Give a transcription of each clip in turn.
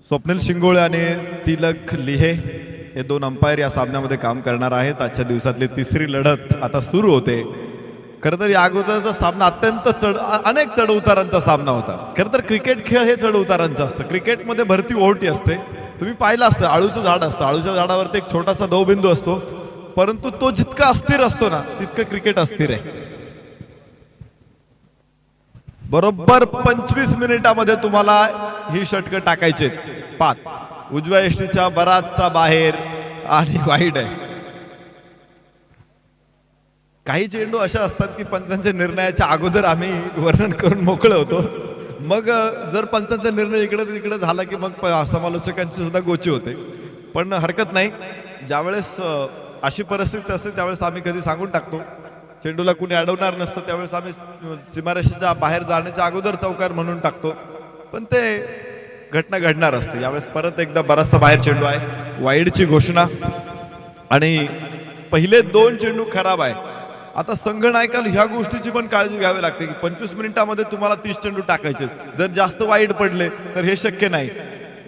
स्वप्नील शिंगोळे आणि तिलक लिहे हे दोन अंपायर या सामन्यामध्ये काम करणार आहेत. आजच्या दिवसातली तिसरी लढत आता सुरू होते. खरं तर या अगोदरचा सामना अत्यंत अनेक चढ उतारांचा सामना होता. खरं तर क्रिकेट खेळ हे चढ उतारांचं असतं. क्रिकेटमध्ये भरती ओहोटी असते. तुम्ही पाहिलं असतं आळूचं झाड असतं, आळूच्या झाडावरती एक छोटासा दवबिंदू असतो, परंतु तो जितका अस्थिर असतो ना तितकं क्रिकेट अस्थिर आहे. बरोबर 25 मिनिटामध्ये तुम्हाला ही षटकं टाकायचे. 5 उजव्या यष्टीच्या बराचसा बाहेर आणि वाईड आहे. काही चेंडू अशा असतात की पंचांच्या निर्णयाच्या अगोदर आम्ही वर्णन करून मोकळे होतो. मग जर पंचांचा निर्णय इकडे तिकडे झाला की मग समालोचकांची सुद्धा गोची होते. पण हरकत नाही, ज्यावेळेस अशी परिस्थिती असते त्यावेळेस आम्ही कधी सांगून टाकतो. चेंडूला कुणी अडवणार नसतं त्यावेळेस आम्ही सीमारेषेच्या बाहेर जाण्याच्या अगोदर चौकार म्हणून टाकतो. पण ते घटना घडणार असते. यावेळेस परत एकदा बराचसा बाहेर चेंडू आहे, वाईडची घोषणा आणि पहिले 2 चेंडू खराब आहे. आता संघनायकाला ह्या गोष्टीची पण काळजी घ्यावी लागते की 25 मिनिटांमध्ये तुम्हाला 30 चेंडू टाकायचे. जर जास्त वाईड पडले तर हे शक्य नाही.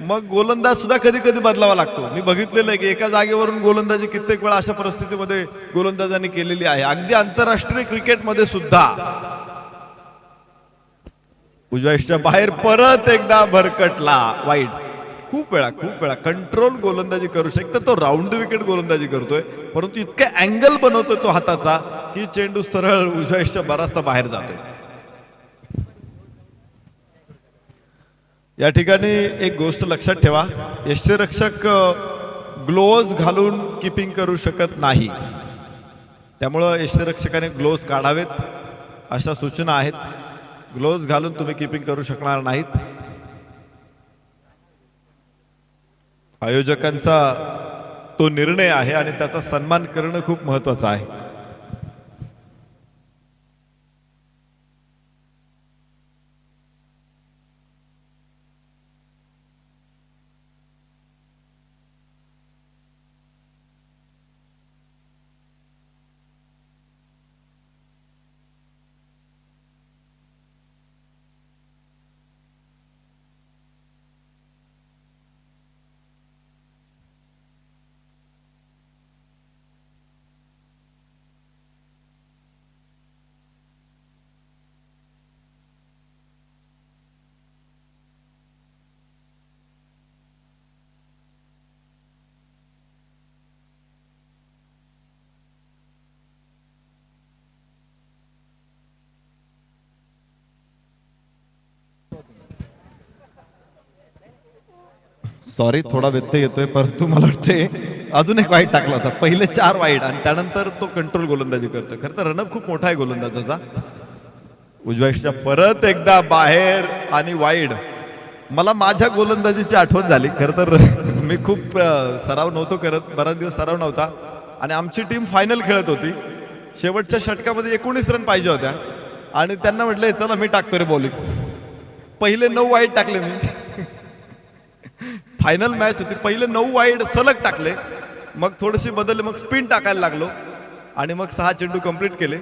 मग गोलंदाज सुद्धा कधी कधी बदलावा लागतो. मी बघितलेलं आहे की एका जागेवरून गोलंदाजी कित्येक वेळा अशा परिस्थितीमध्ये गोलंदाजांनी केलेली आहे. अगदी आंतरराष्ट्रीय क्रिकेटमध्ये सुद्धा. उजव्या यष्टीच्या बाहेर परत एकदा भरकटला वाईड. खूप वेळा कंट्रोल गोलंदाजी करू शकतो. तो राऊंड विकेट गोलंदाजी करतोय, परंतु इतका अँगल बनवतोय तो हाताचा की चेंडू सरळ उजव्या यष्टीच्या बराचसा बाहेर जातोय. या ठिकाणी एक गोष्ट लक्षात ठेवा, यष्टीरक्षक ग्लोव्ज घालून किपिंग करू शकत नाही. त्यामुळं यष्टीरक्षकाने ग्लोव्ज काढावेत अशा सूचना आहेत. ग्लोव्ज घालून तुम्ही किपिंग करू शकणार नाहीत. आयोजकांचा तो निर्णय आहे आणि त्याचा सन्मान करणं खूप महत्वाचं आहे. सॉरी, थोडा व्यत्यय येतोय, परंतु मला वाटते अजून एक वाईड टाकला होता. पहिले 4 वाईड आणि त्यानंतर तो कंट्रोल गोलंदाजी करतोय. खरं तर रनअप खूप मोठा आहे गोलंदाजाचा. उजव्या यष्टीच्या परत एकदा बाहेर आणि वाईड. मला माझ्या गोलंदाजीची आठवण झाली. खरं तर मी खूप सराव नव्हतो करत, बराच दिवस सराव नव्हता आणि आमची टीम फायनल खेळत होती. शेवटच्या षटकामध्ये 19 रन पाहिजे होत्या आणि त्यांना म्हटलं चला मी टाकतो रे बॉलिंग. पहिले 9 वाईड टाकले मी. फायनल मॅच होती, पहिले 9 वाईड सलग टाकले, मग थोडेसे बदलले, मग स्पिन टाकायला लागलो आणि मग 6 चेंडू कंप्लीट केले.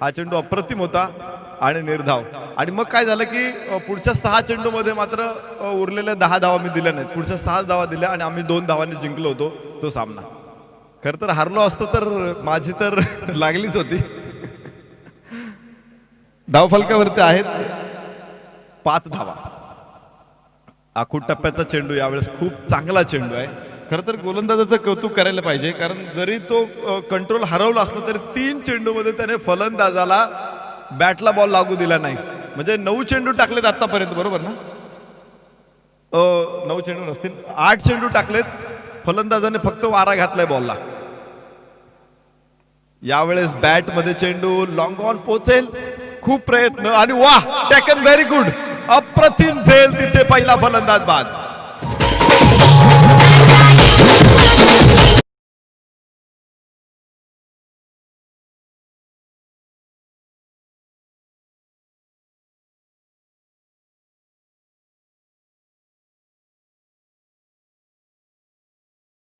हा चेंडू अप्रतिम होता आणि निर्धाव. आणि मग काय झालं की पुढच्या 6 चेंडू मध्ये मात्र उरलेल्या 10 धावा मी दिल्या नाहीत. पुढच्या 6 धावा दिल्या आणि आम्ही 2 धावांनी जिंकलो होतो तो सामना. खरं तर हारलो असतो तर माझी तर लागलीच होती. धावफलकावरती आहेत 5 धावा. आखूड टप्प्याचा चेंडू यावेळेस खूप चांगला चेंडू आहे. खरं तर गोलंदाजाचं कौतुक करायला पाहिजे, कारण जरी तो कंट्रोल हरवला असला तरी 3 चेंडूमध्ये त्याने फलंदाजाला बॅटला बॉल लागू दिला नाही. म्हणजे 9 चेंडू टाकलेत आतापर्यंत, बरोबर ना? 9 चेंडू नसतील, 8 चेंडू टाकलेत. फलंदाजाने फक्त वारा घातलाय बॉलला. यावेळेस बॅट मध्ये चेंडू लॉंग ऑन पोहोचेल. खूप प्रयत्न आणि वाह, टेकन व्हेरी गुड. अप्रतिम झेल तिथे, पहिला फलंदाज बाद.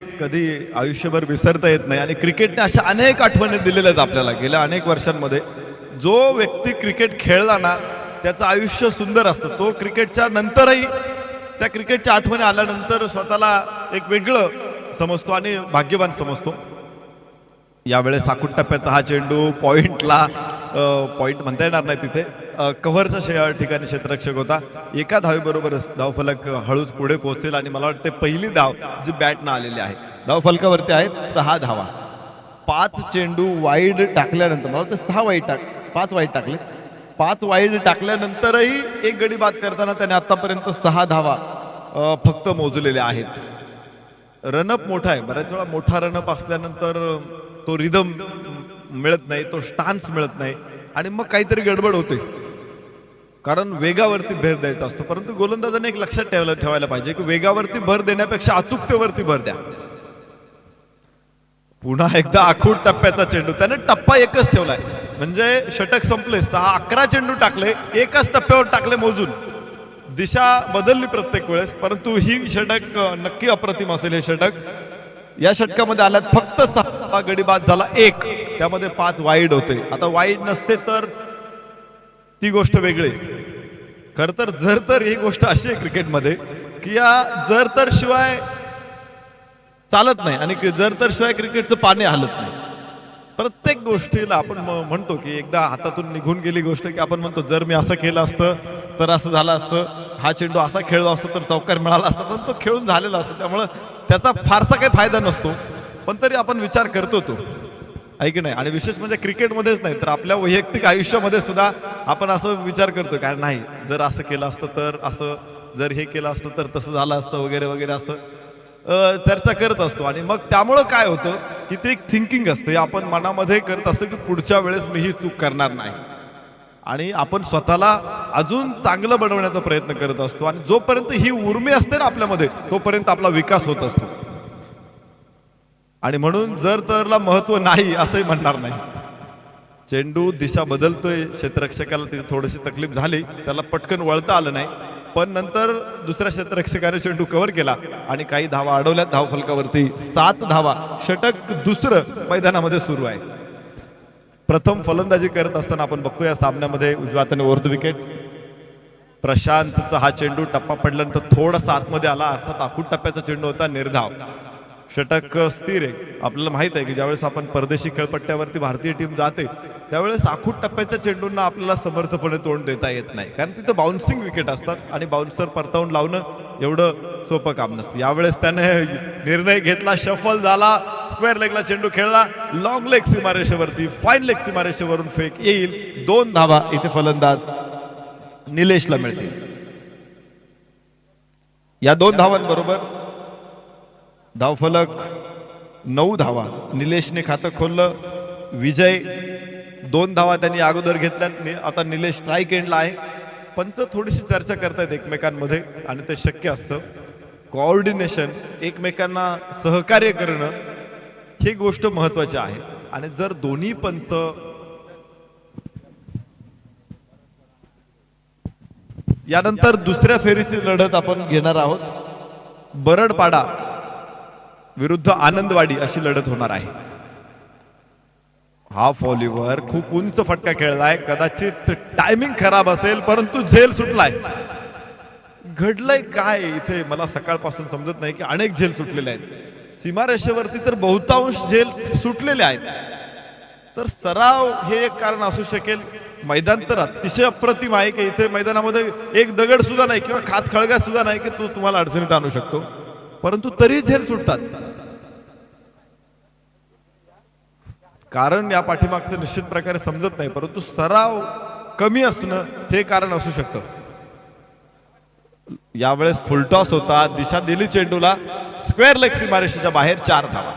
कधी आयुष्यभर विसरता येत नाही आणि क्रिकेटने अशा अनेक आठवणी दिलेल्या आहेत आपल्याला गेल्या अनेक वर्षांमध्ये. जो व्यक्ती क्रिकेट खेळला ना त्याचं आयुष्य सुंदर असतं. तो क्रिकेटच्या नंतरही त्या क्रिकेटच्या आठवणी आल्यानंतर स्वतःला एक वेगळं समजतो आणि भाग्यवान समजतो. यावेळेस साकुट टप्प्याचा हा चेंडू पॉइंटला, पॉइंट म्हणता येणार नाही तिथे, कव्हरच्या ठिकाणी क्षेत्ररक्षक होता. एका धावेबरोबरच धावफलक हळूच पुढे पोहोचेल आणि मला वाटते पहिली धाव जी बॅटनं आलेली आहे. धावफलकावरती आहेत 6 धावा. 5 चेंडू वाईड टाकल्यानंतर, मला वाटतं 6 वाईड 5 वाईड टाकले. 5 वाईड टाकल्यानंतरही एक गडी बाद करताना त्याने आतापर्यंत 6 धावा फक्त मोजलेल्या आहेत. रनअप मोठा आहे, बऱ्याच वेळा मोठा रनअप असल्यानंतर तो रिदम मिळत नाही, तो स्टान्स मिळत नाही आणि मग काहीतरी गडबड होते, कारण वेगावरती भर द्यायचा असतो. परंतु गोलंदाजाने एक लक्षात ठेवायला पाहिजे की वेगावरती भर देण्यापेक्षा अचूकतेवरती भर द्या. पुन्हा एकदा आखूड टप्प्याचा चेंडू, त्याने टप्पा एकच ठेवलाय, म्हणजे षटक संपले. 11 चेंडू टाकले, एकाच टप्प्यावर टाकले मोजून. दिशा बदलली प्रत्येक वेळेस, परंतु ही षटक नक्की अप्रतिम असेल. हे षटक, या षटकामध्ये आल्यात फक्त 6 गडी बाद झाला 1, त्यामध्ये 5 वाईड होते. आता वाईड नसते तर ती गोष्ट वेगळी. खर तर जर तर ही गोष्ट अशी आहे क्रिकेटमध्ये की या जर तर शिवाय चालत नाही आणि जर तर शिवाय क्रिकेटचं पाणी हलत नाही. प्रत्येक गोष्टीला आपण म्हणतो की एकदा हातातून निघून गेली गोष्ट की आपण म्हणतो जर मी असं केलं असतं तर असं झालं असतं, हा चेंडू असा खेळला असतो तर चौकार मिळाला असता, पण तो खेळून झालेला असतो, त्यामुळं त्याचा फारसा काही फायदा नसतो. पण तरी आपण विचार करतो तो, आहे की नाही. आणि विशेष म्हणजे क्रिकेटमध्येच नाही तर आपल्या वैयक्तिक आयुष्यामध्ये सुद्धा आपण असं विचार करतो कारण नाही जर असं केलं असतं तर असं, जर हे केलं असतं तर तसं झालं असतं वगैरे वगैरे, असं चर्चा करत असतो. आणि मग त्यामुळं काय होतं की ते एक थिंकिंग असते, आपण मनामध्ये करत असतो की पुढच्या वेळेस मी ही चूक करणार नाही आणि आपण स्वतःला अजून चांगलं बनवण्याचा प्रयत्न करत असतो. आणि जोपर्यंत ही उर्मी असते ना आपल्यामध्ये तोपर्यंत आपला विकास होत असतो. आणि म्हणून जर तरला महत्व नाही असंही म्हणणार नाही. चेंडू दिशा बदलतोय, क्षेत्ररक्षकाला तिथे थोडीशी तकलीफ झाली, त्याला पटकन वळता आलं नाही, पण नंतर दुसऱ्या क्षेत्ररक्षकाने चेंडू कव्हर केला आणि काही धावा अडवल्यात. धावफलकावरती 7 धावा. षटक दुसरं मैदानामध्ये सुरू आहे. प्रथम फलंदाजी करत असताना आपण बघतो या सामन्यामध्ये उजव्या हाताने ओव्हर द विकेट प्रशांतचा हा चेंडू टप्पा पडल्यानंतर थोडासा आतमध्ये आला, अर्थात आखूड टप्प्याचा चेंडू होता, निर्धाव. षटक स्थिर आहे. आपल्याला माहित आहे की ज्यावेळेस आपण परदेशी खेळपट्ट्यावरती भारतीय टीम जाते त्यावेळेस आखूड टप्प्याच्या चेंडूंना आपल्याला समर्थपणे तोंड देता येत नाही, कारण तिथं बाउन्सिंग विकेट असतात आणि बाउन्सर परतावून लावणं एवढं सोपं काम नसतं. यावेळेस त्याने निर्णय घेतला, शफल झाला, स्क्वेअर लेगला चेंडू खेळला, लॉंग लेग सीमारेषेवरती, फाईन लेग सीमारेषेवरून फेक येईल. 2 धावा इथे फलंदाज निलेशला मिळतील. या 2 धावांबरोबर धावफलक 9 धावा. निलेशने खातं खोललं. विजय 2 धावा त्यांनी अगोदर घेतल्यात. आता निलेश स्ट्राईक एंडला आहे. पंच थोडीशी चर्चा करतायत एकमेकांमध्ये आणि ते शक्य असतं. कोऑर्डिनेशन, एकमेकांना सहकार्य करणं, ही गोष्ट महत्वाची आहे. आणि जर दोन्ही पंच यानंतर दुसऱ्या फेरीची लढत आपण घेणार आहोत. बरडपाडा विरुद्ध आनंदवाडी अशी लढत होणार आहे. हाफ व्हॉलीवर खूप उंच फटका खेळलाय, कदाचित टायमिंग खराब असेल परंतु झेल सुटलाय. घडलंय काय इथे मला सकाळपासून समजत नाही की अनेक झेल सुटलेले आहेत. सीमारेषेवरती तर बहुतांश झेल सुटलेले आहेत. तर सराव हे एक कारण असू शकेल. मैदान तर अतिशय अप्रतिम आहे की इथे मैदानामध्ये एक दगड सुद्धा नाही किंवा खास खळगा सुद्धा नाही की तो तुम्हाला अडचणीत आणू शकतो, परंतु तरी झेल सुटतात. कारण या पाठीमागचं निश्चित प्रकारे समजत नाही, परंतु सराव कमी असणं हे कारण असू शकतं. यावेळेस फुलटॉस होता, दिशा दिली चेंडूला, स्क्वेअर लेग सीमारेषेच्या बाहेर 4 धावा.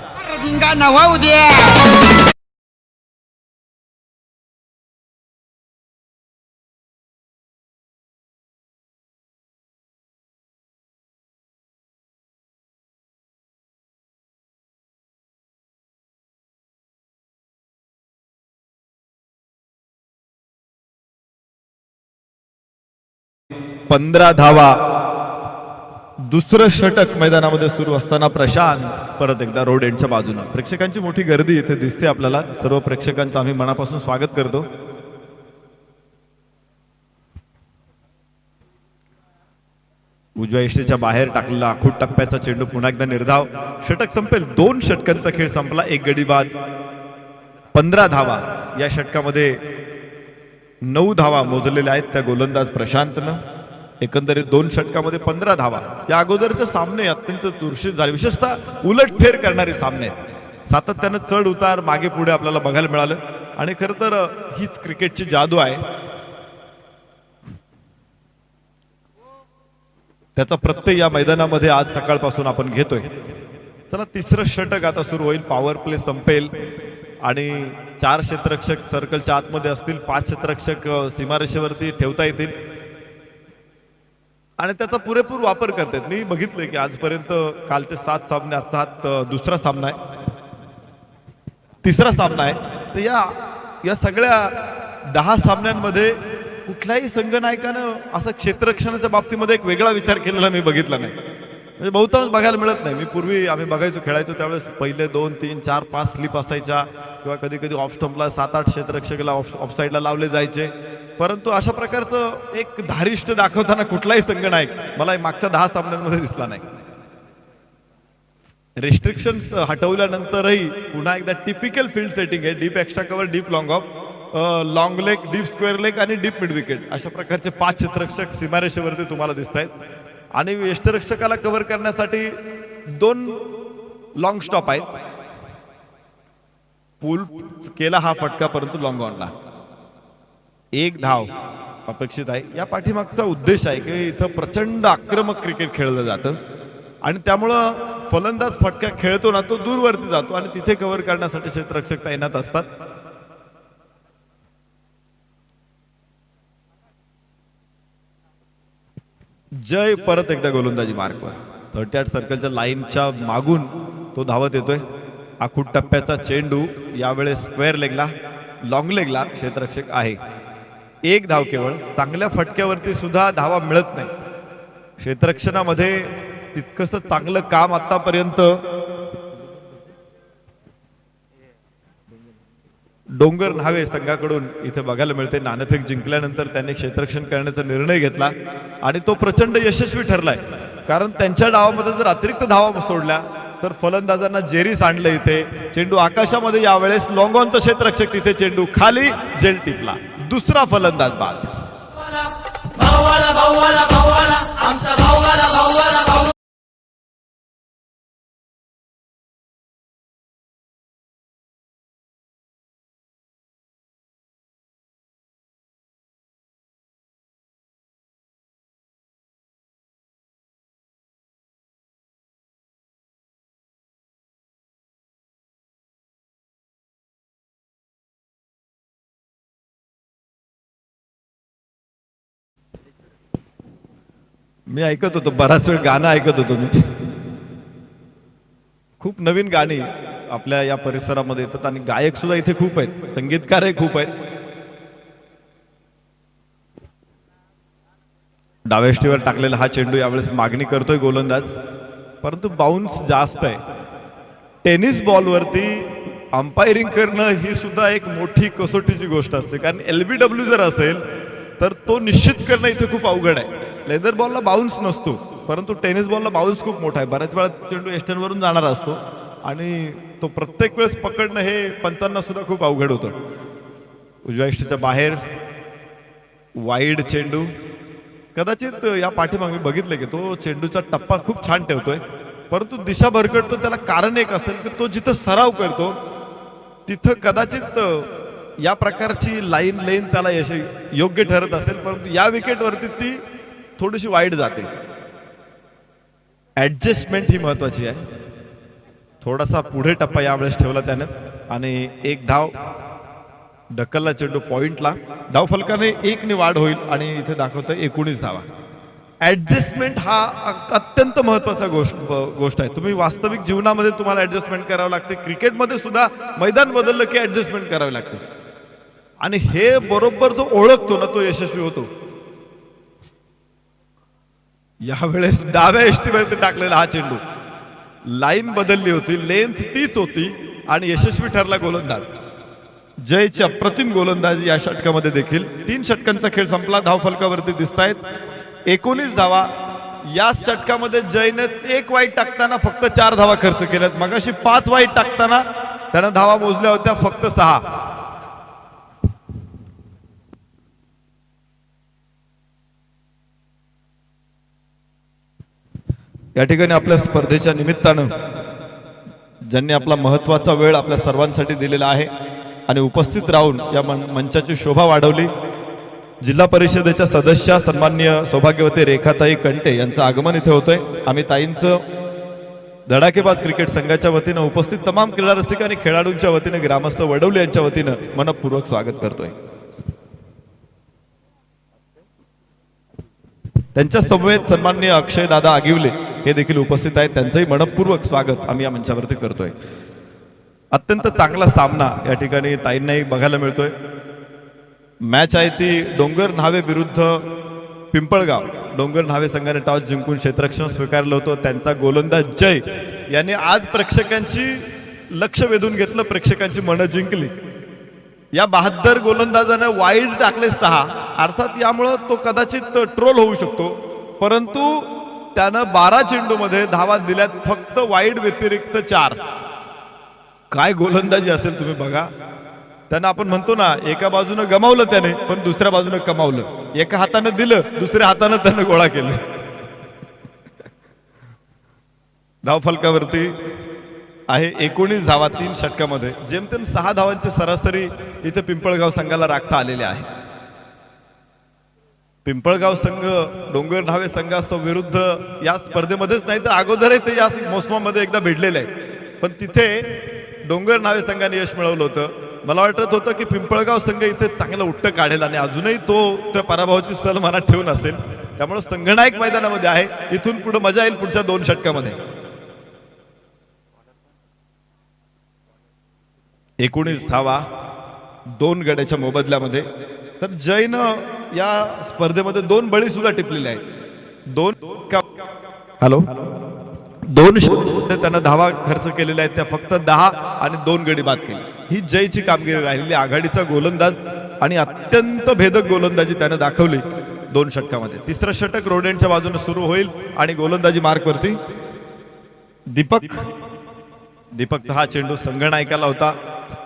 पंधरा धावा. दुसरं षटक मैदानामध्ये सुरू असताना प्रशांत परत एकदा रोड एंडच्या बाजूने. प्रेक्षकांची मोठी गर्दी इथे दिसते आपल्याला. सर्व प्रेक्षकांचं आम्ही मनापासून स्वागत करतो. उजव्या यष्टीच्या बाहेर टाकलेला आखूड टप्प्याचा चेंडू पुन्हा एकदा निर्धाव. षटक संपेल. 2 षटकांचा खेळ संपला. 1 गडी बाद. 15 धावा या षटकामध्ये 9 धावा मोजलेल्या आहेत त्या गोलंदाज प्रशांतनं. एकंदरीत 2 षटकामध्ये 15 धावा. या अगोदरचे सामने अत्यंत दूषित झाले, विशेषतः उलटफेर करणारे सामने आहेत. सातत्यानं चढ उतार मागे पुढे आपल्याला बघायला मिळालं आणि खरं तर हीच क्रिकेटची जादू आहे. त्याचा प्रत्यय या मैदानामध्ये आज सकाळपासून आपण घेतोय. चला, तिसरं षटक आता सुरू होईल. पॉवर प्ले संपेल आणि 4 क्षेत्ररक्षक सर्कलच्या आतमध्ये असतील. 5 क्षेत्ररक्षक सीमारेषेवरती ठेवता येतील आणि त्याचा पुरेपूर वापर करतात. मी बघितलंय की आजपर्यंत कालचे 7 सामने, आजचा हा दुसरा सामना आहे, तिसरा सामना आहे. तर या सगळ्या 10 सामन्यांमध्ये कुठल्याही संघनायकानं असं क्षेत्ररक्षणाच्या बाबतीमध्ये एक वेगळा विचार केलेला मी बघितला नाही. म्हणजे बहुतांश बघायला मिळत नाही. मी पूर्वी आम्ही बघायचो, खेळायचो त्यावेळेस पहिले 2, 3, 4, 5 स्लिप असायच्या किंवा कधी कधी ऑफ स्टंपला 7-8 क्षेत्ररक्षकाला ऑफ साईडला लावले जायचे. परंतु अशा प्रकारचं एक धारिष्ट दाखवताना कुठलाही संघनायक मला मागच्या 10 सामन्यांमध्ये दिसला नाही. रिस्ट्रिक्शन्स हटवल्यानंतरही पुन्हा एकदा टिपिकल फील्ड सेटिंग आहे. Deep extra cover, deep long of, long leg, deep square leg आणि डीप मिड विकेट अशा प्रकारचे 5 क्षेत्ररक्षक सीमारेषेवरती तुम्हाला दिसत आहेत. आणि यष्टिरक्षकाला कव्हर करण्यासाठी 2 लॉंग स्टॉप आहेत. पूल केला हा फटका, परंतु लॉंग ऑनला 1 धाव अपेक्षित आहे. या पाठीमागचा उद्देश आहे की इथं प्रचंड आक्रमक क्रिकेट खेळलं जातं आणि त्यामुळं फलंदाज फटका खेळतो ना, तो दूरवरती जातो आणि तिथे कव्हर करण्यासाठी क्षेत्ररक्षक तैनात असतात. जय परत एकदा गोलंदाजी मार्कवर. 38 सर्कलच्या लाईनच्या मागून तो धावत येतोय. आखूड टप्प्याचा चेंडू यावेळेस स्क्वेअर लेगला, लॉंग लेगला क्षेत्ररक्षक आहे. 1 धाव केवळ. चांगल्या फटक्यावरती सुद्धा धावा मिळत नाही. क्षेत्ररक्षणामध्ये तितकंसं चांगलं काम आतापर्यंत डोंगर न्हावे संघाकडून इथे बघायला मिळते. नाणेफेक जिंकल्यानंतर त्यांनी क्षेत्ररक्षण करण्याचा निर्णय घेतला आणि तो प्रचंड यशस्वी ठरलाय. कारण त्यांच्या डावामध्ये जर अतिरिक्त धावा सोडल्या तर फलंदाजांना जेरीस आणलं. इथे चेंडू आकाशामध्ये, यावेळेस लॉंग ऑनचा क्षेत्ररक्षक तिथे चेंडू खाली, जेल टिपला. दुसरा फलंदाज बाद. मी ऐकत होतो, बराच वेळ गाणं ऐकत होतो मी. खूप नवीन गाणी आपल्या या परिसरामध्ये येतात आणि गायक सुद्धा इथे खूप आहेत, संगीतकारही खूप आहेत. डावेष्टीवर टाकलेला हा चेंडू यावेळेस मागणी करतोय गोलंदाज, परंतु बाउन्स जास्त आहे. टेनिस बॉलवरती अंपायरिंग करणं ही सुद्धा एक मोठी कसोटीची गोष्ट असते. कारण LBW जर असेल तर तो निश्चित करणं इथे खूप अवघड आहे. लेदर बॉलला बाउन्स नसतो, परंतु टेनिस बॉलला बाउन्स खूप मोठा आहे. बऱ्याच वेळा चेंडू एस्टनवरून जाणार असतो आणि तो प्रत्येक वेळेस पकडणं हे पंचांना सुद्धा खूप अवघड होतं. उजव्या यष्टीच्या बाहेर वाईड चेंडू. कदाचित या पाठीमागे बघितलं की तो चेंडूचा टप्पा खूप छान ठेवतोय, परंतु दिशा भरकटतो. त्याला कारण एक असेल की तो जिथं सराव करतो तिथं कदाचित या प्रकारची लाईन लेन त्याला योग्य ठरत असेल, परंतु या विकेटवरती ती थोडीशी वाईड जाते. ऍडजस्टमेंट ही महत्वाची आहे. थोडासा पुढे टप्पा यावेळेस ठेवला त्याने आणि 1 धाव. ढकलला चेंडू पॉइंटला. धाव फलकाने 1 ने वाढ होईल आणि इथे दाखवतोय 19 धावा. ऍडजस्टमेंट हा अत्यंत महत्वाचा गोष्ट आहे. तुम्ही वास्तविक जीवनामध्ये तुम्हाला ऍडजस्टमेंट करावं लागते, क्रिकेटमध्ये सुद्धा मैदान बदललं की ऍडजस्टमेंट करावी लागते आणि हे बरोबर जो ओळखतो ना तो यशस्वी होतो. यावेळेस डाव्या यष्टीवरती टाकलेला हा चेंडू, लाईन बदलली होती, लेंथ तीच होती आणि यशस्वी ठरला गोलंदाज. जयची अप्रतिम गोलंदाजी या षटकामध्ये देखील. 3 षटकांचा खेळ संपला. धाव फलकावरती दिसतायत 19 धावा. या षटकामध्ये जयने एक वाईट टाकताना फक्त 4 धावा खर्च केल्यात. मगाशी 5 वाईट टाकताना त्यानं धावा मोजल्या होत्या फक्त 6. या ठिकाणी आपल्या स्पर्धेच्या निमित्तानं ज्यांनी आपला महत्वाचा वेळ आपल्या सर्वांसाठी दिलेला आहे आणि उपस्थित राहून या मंचाची शोभा वाढवली, जिल्हा परिषदेच्या सदस्य सन्माननीय सौभाग्यवती रेखाताई कंटे यांचं आगमन इथे होतंय. आम्ही ताईंचं धडाकेबाज क्रिकेट संघाच्या वतीनं उपस्थित तमाम क्रीडा रसिक आणि खेळाडूंच्या वतीनं ग्रामस्थ वडवली यांच्या वतीनं मनपूर्वक स्वागत करतोय. त्यांच्या समवेत सन्माननीय अक्षय दादा आगिवले हे देखील उपस्थित आहेत. त्यांचंही मनपूर्वक स्वागत आम्ही या मंचावरती करतोय. अत्यंत चांगला सामना या ठिकाणी ताईंनाही बघायला मिळतोय. मॅच आहे ती डोंगर न्हावे विरुद्ध पिंपळगाव. डोंगर न्हावे संघाने टॉस जिंकून क्षेत्ररक्षण स्वीकारलं होतं. त्यांचा गोलंदाज जय यांनी आज प्रेक्षकांची लक्ष वेधून घेतलं, प्रेक्षकांची मनं जिंकली. या बहादर गोलंदाजाने वाईड टाकले 6. अर्थात यामुळं तो कदाचित ट्रोल होऊ शकतो, परंतु त्यानं 12 चेंडूमध्ये धावा दिल्यात फक्त वाईड व्यतिरिक्त 4. काय गोलंदाजी असेल तुम्ही बघा. त्यांना आपण म्हणतो ना, एका बाजूने गमावलं त्याने पण दुसऱ्या बाजूने कमावलं. एका हाताने दिलं, दुसऱ्या हाताने त्यानं गोळा केलं. धावफलकावरती आहे 19 धावा 3 षटकामध्ये. जेमतेम 6 धावांची सरासरी इथे पिंपळगाव संघाला राखता आलेली आहे. पिंपळगाव संघ डोंगर न्हावे संघाविरुद्ध या स्पर्धेमध्येच नाही तर अगोदरही ते या मोसमामध्ये एकदा भिडलेले आहे, पण तिथे डोंगर न्हावे संघाने यश मिळवलं होतं. मला वाटत होतं की पिंपळगाव संघ इथे चांगलं उट्ट काढेल आणि अजूनही तो त्या पराभवाची सल मनात ठेवून असेल. त्यामुळे संघनायक मैदानामध्ये आहे. इथून पुढे मजा येईल पुढच्या 2 षटकामध्ये. 19 धावा 2 गड्याच्या मोबदल्यामध्ये. तर जयनं या स्पर्धेमध्ये 2 बळी सुद्धा टिपलेले आहेत. 2 त्यांना धावा खर्च केलेल्या आहेत, त्या फक्त 10 आणि 2 गडी बाद केली. ही जयची कामगिरी राहिलेली. आघाडीचा गोलंदाज आणि अत्यंत भेदक गोलंदाजी त्याने दाखवली 2 षटकामध्ये. तिसरं षटक रोडेंच्या बाजूने सुरू होईल आणि गोलंदाजी मार्कवरती दीपक हा चेंडू संघनायकाला होता.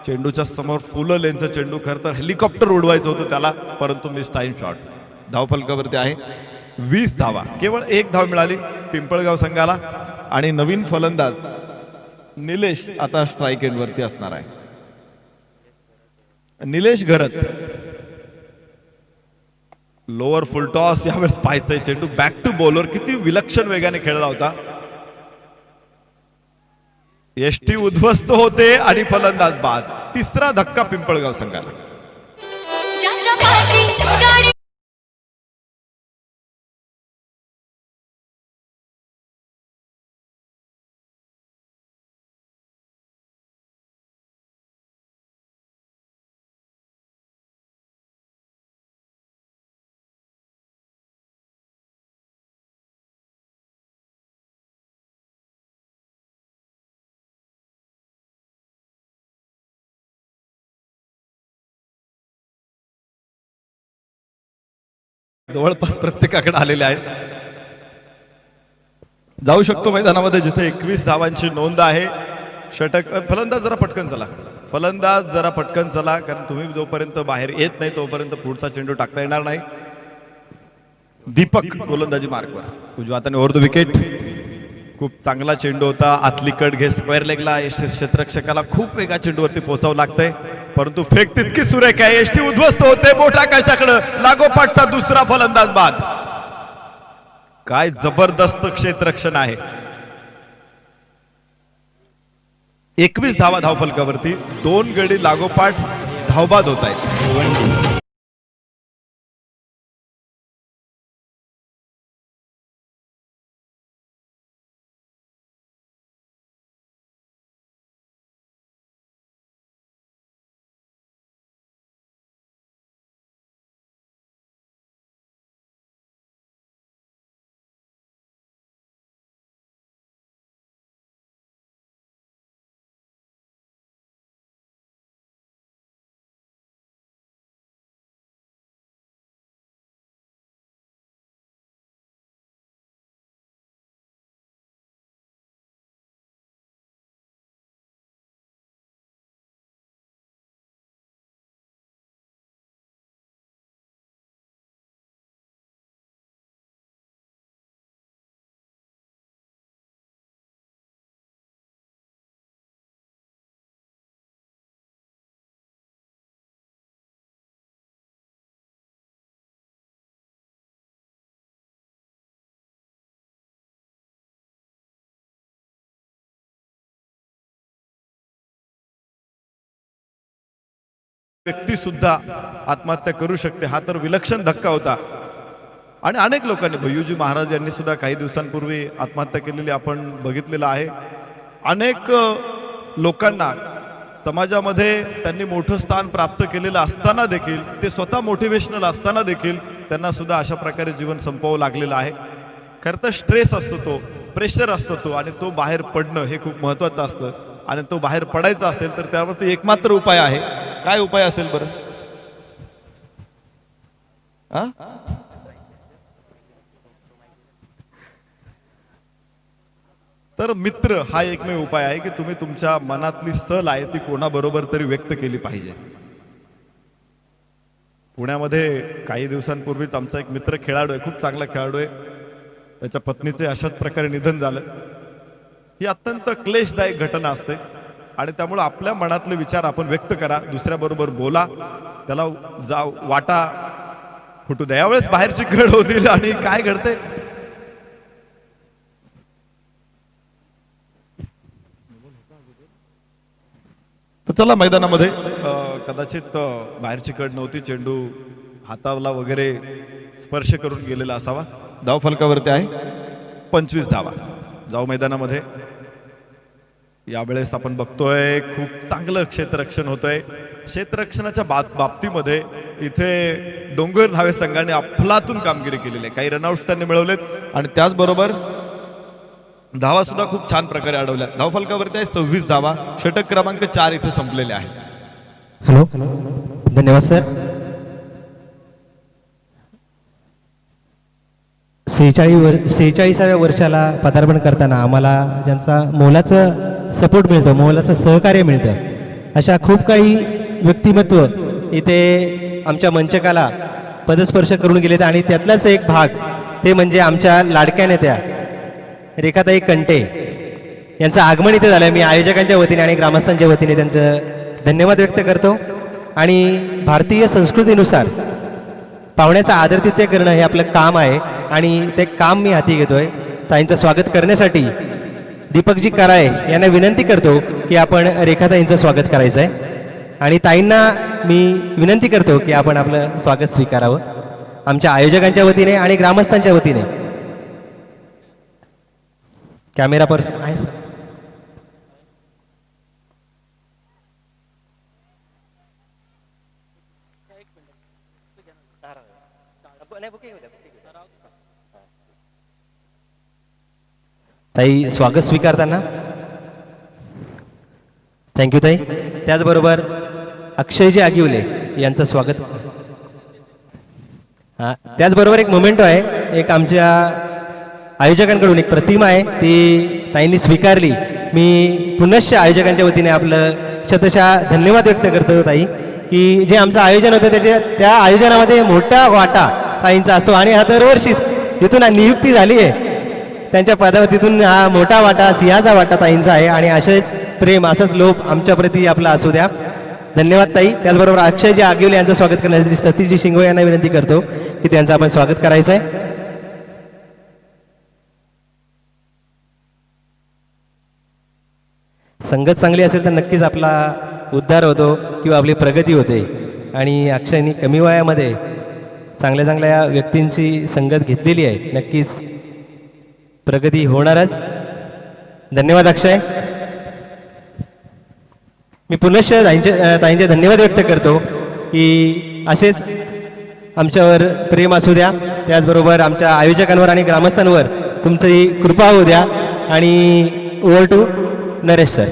चेंडूच्या समोर फुलं लेनचं चेंडू, खरं तर हेलिकॉप्टर उडवायचं होतं त्याला, परंतु मिस टाइम शॉट. धावफलकावरती आहे 20 धावा. केवळ 1 धाव मिळाली पिंपळगाव संघाला आणि नवीन फलंदाज निलेश आता स्ट्राईक एंड वरती असणार आहे. निलेश घरत लोअर फुल टॉस यावेळेस पाहायचंय. चेंडू बॅक टू बॉलर किती विलक्षण वेगाने खेळला होता. एसटी उद्ध्वस्त होते आणि फलंदाज बाद. तिसरा धक्का पिंपळगाव संघाला. जवळपास प्रत्येकाकडे आलेले आहेत. जाऊ शकतो मैदानामध्ये जिथे 21 धावांची नोंद आहे. षटक फलंदाज जरा पटकन चला, फलंदाज जरा पटकन चला, कारण तुम्ही जोपर्यंत बाहेर येत नाही तोपर्यंत पुढचा चेंडू टाकता येणार नाही. दीपक गोलंदाजी मार्कवर, उजव्या हाताने ओव्हर द विकेट. खूप चांगला चेंडू होता. आतली कट घे स्क्वेअर लेगला. क्षेत्ररक्षकाला खूप वेगा चेंडूवरती पोहोचावं लागतंय, परंतु फेक तितकी सुरेख आहे. एसटी उद्ध्वस्त होते मोठ्या आकाशाकडे. लागोपाठचा दुसरा फलंदाज बाद. काय जबरदस्त क्षेत्ररक्षण आहे. 21 धावा धावफलकावरती. 2 गडी लागोपाठ धावबाद होत आहेत. व्यक्ती सुद्धा आत्महत्या करू शकते, हा तर विलक्षण धक्का होता. आणि अनेक लोकांनी, भय्यूजी महाराज यांनी सुद्धा काही दिवसांपूर्वी आत्महत्या केलेली आपण बघितलेलं आहे. अनेक लोकांना समाजामध्ये त्यांनी मोठं स्थान प्राप्त केलेलं असताना देखील, ते स्वतः मोटिवेशनल असताना देखील त्यांना सुद्धा अशा प्रकारे जीवन संपवावं लागलेलं आहे. खरं तर स्ट्रेस असतो, तो प्रेशर असतो तो, आणि तो बाहेर पडणं हे खूप महत्त्वाचं असतं. आणि तो बाहेर पडायचा असेल तर त्यावरती एकमात्र उपाय आहे. काय उपाय असेल बरं? तर मित्र हा एकमेव उपाय आहे की तुम्ही तुमच्या मनातली सल आहे ती कोणाबरोबर तरी व्यक्त केली पाहिजे. पुण्यामध्ये काही दिवसांपूर्वीच आमचा एक मित्र खेळाडू आहे, खूप चांगला खेळाडू आहे, त्याच्या पत्नीचे अशाच प्रकारे निधन झालं. ही अत्यंत क्लेशदायक घटना असते आणि त्यामुळे आपल्या मनातले विचार आपण व्यक्त करा, दुसऱ्याबरोबर बोला, त्याला वाटा फुटू द्या. यावेळेस बाहेरची घड होतील आणि काय घडते तर चला मैदानामध्ये कदाचित बाहेरची कड नव्हती, चेंडू हातावला वगैरे स्पर्श करून गेलेला असावा. धाव फलकावरती आहे 25 धावा. जाऊ मैदानामध्ये. यावेळेस आपण बघतोय खूप चांगलं क्षेत्ररक्षण होतंय. क्षेत्ररक्षणाच्या बाबतीमध्ये इथे डोंगर न्हावे संघाने अफलातून कामगिरी केलेली आहे. काही रनआउट्स त्यांनी मिळवलेत आणि त्याचबरोबर धावा सुद्धा खूप छान प्रकारे अडवल्या. धाव फलकावरती आहे 26 धावा. षटक क्रमांक 4 इथे संपलेले आहे. हॅलो, धन्यवाद सर. 46व्या वर्षाला पदार्पण करताना आम्हाला ज्यांचा मोलाचं सपोर्ट मिळतं, मोलाचं सहकार्य मिळतं, अशा खूप काही व्यक्तिमत्व इथे आमच्या मंचकाला पदस्पर्श करून गेलेत. आणि त्यातलाच एक भाग ते म्हणजे आमच्या लाडक्या नेत्या रेखाताई कंटे यांचं आगमन इथे झालं. मी आयोजकांच्या वतीने आणि ग्रामस्थांच्या वतीने त्यांचं धन्यवाद व्यक्त करतो. आणि भारतीय संस्कृतीनुसार पाहुण्याचं आदरातिथ्य करणं हे आपलं काम आहे आणि ते काम मी हाती घेतोय. ताईंचं स्वागत करण्यासाठी दीपकजी कराळे यांना विनंती करतो की आपण रेखाताईंचं स्वागत करायचं आहे आणि ताईंना मी विनंती करतो की आपण आपलं स्वागत स्वीकारावं आमच्या आयोजकांच्या वतीने आणि ग्रामस्थांच्या वतीने. कॅमेरा पर्सन आहे सर. ताई स्वागत स्वीकारताना थँक्यू ताई. त्याचबरोबर अक्षयजी आगिवले यांचं स्वागत. त्याचबरोबर एक मोमेंटो आहे, एक आमच्या आयोजकांकडून एक प्रतिमा आहे, ती ताईंनी स्वीकारली. मी पुनश्च आयोजकांच्या वतीने आपलं शतशः धन्यवाद व्यक्त करतो ताई, की जे आमचं आयोजन होतं त्या आयोजनामध्ये मोठा वाटा ताईंचा असतो आणि हा दरवर्षी जिथून नियुक्ती झाली आहे त्यांच्या पदावर तिथून हा मोठा वाटा, सिंहाचा वाटा ताईंचा आहे. आणि असेच प्रेम, असंच लोभ आमच्या प्रती आपला असू द्या. धन्यवाद ताई. त्याचबरोबर अक्षयजी आगिवले यांचं स्वागत करण्यासाठी सतीशजी शिंगवे यांना विनंती करतो की त्यांचं आपण स्वागत करायचं आहे. संगत चांगली असेल तर नक्कीच आपला उद्धार होतो किंवा आपली प्रगती होते. आणि अक्षयनी कमी वयामध्ये चांगल्या चांगल्या व्यक्तींची संगत घेतलेली आहे, नक्कीच प्रगती होणारच. धन्यवाद अक्षय. मी पुनश्च ताईंचे धन्यवाद व्यक्त करतो की असेच आमच्यावर प्रेम असू द्या, त्याचबरोबर आमच्या आयोजकांवर आणि ग्रामस्थांवर तुमची कृपा होऊ द्या. आणि ओव्हर टू नरेश सर.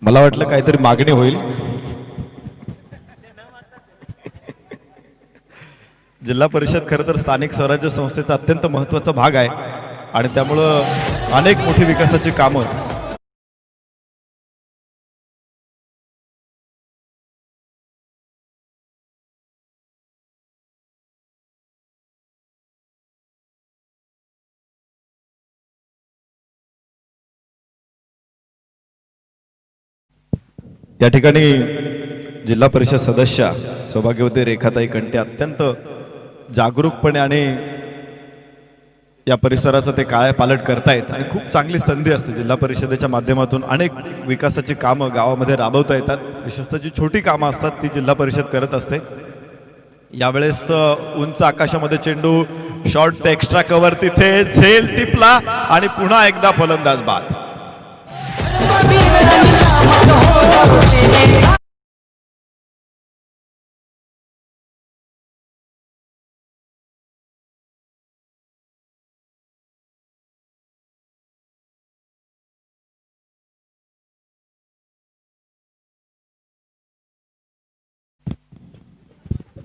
मला वाटलं काहीतरी मागणी होईल. जिल्हा परिषद खरं तर स्थानिक स्वराज्य संस्थेचा अत्यंत महत्त्वाचा भाग आहे आणि त्यामुळं अनेक मोठी विकासाची कामं या ठिकाणी जिल्हा परिषद सदस्य सौभाग्यवती रेखाताई कंटे अत्यंत जागरूकपणे आणि या परिसराचं ते काय पालट करतायत आणि खूप चांगली संधी असते. जिल्हा परिषदेच्या माध्यमातून अनेक विकासाची कामं गावामध्ये राबवता येतात. विशेषतः जी छोटी कामं असतात ती जिल्हा परिषद करत असते. यावेळेस उंच आकाशामध्ये चेंडू, शॉर्ट एक्स्ट्रा कव्हर, तिथे झेल टिपला आणि पुन्हा एकदा फलंदाज बाद.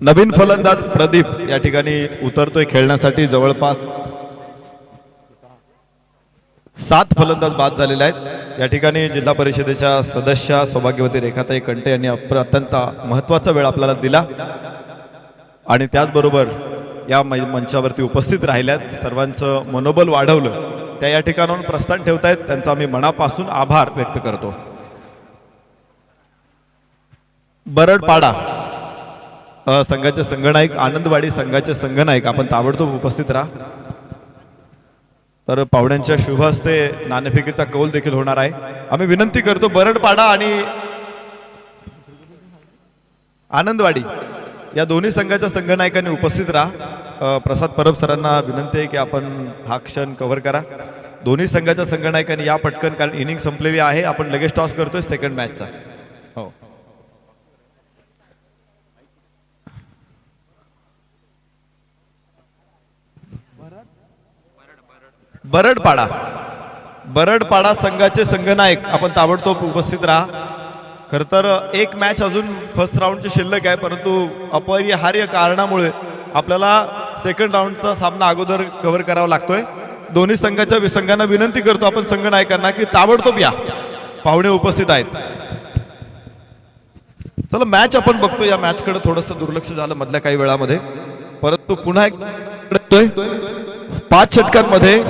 नवीन फलंदाज प्रदीप या ठिकाणी उतरतोय खेळण्यासाठी. जवळपास 7 फलंदाज बाद झालेले आहेत. या ठिकाणी जिल्हा परिषदेच्या सदस्य सौभाग्यवती रेखाताई कंटे यांनी अत्यंत महत्त्वाचा वेळ आपल्याला दिला आणि त्याचबरोबर या मंचावरती उपस्थित राहिल्यात, सर्वांचं मनोबल वाढवलं. त्या या ठिकाणाहून प्रस्थान ठेवतायत, त्यांचा आम्ही मनापासून आभार व्यक्त करतो. बरडपाडा संघाचे संघनायक, आनंदवाडी संघाचे संघनायक आपण ताबडतोब उपस्थित राहा. तर पाहुण्यांच्या शुभ हस्ते नाणेफेकीचा कौल देखील होणार आहे. आम्ही विनंती करतो बरडपाडा आणि आनंदवाडी या दोन्ही संघाच्या संघनायकांनी उपस्थित राहा. प्रसाद परब सरांना विनंती आहे की आपण हा क्षण कव्हर करा. दोन्ही संघाच्या संघनायकांनी या पटकन, कारण इनिंग संपलेली आहे. आपण लगेच टॉस करतोय सेकंड मॅचचा. हो, बरडपाडा संघाचे संघनायक आपण ताबडतोब उपस्थित राहा. खर तर एक मॅच अजून फर्स्ट राऊंडची शिल्लक आहे, परंतु अपरिहार्य कारणामुळे आपल्याला सेकंड राऊंडचा सामना अगोदर कव्हर करावा लागतोय. दोन्ही संघांना विनंती करतो आपण संघनायकांना की ताबडतोब या. पाहुणे उपस्थित आहेत. चला मॅच आपण बघतो. या मॅचकडे थोडंसं दुर्लक्ष झालं मधल्या काही वेळामध्ये, परंतु पुन्हा एक 5 षटकांमध्ये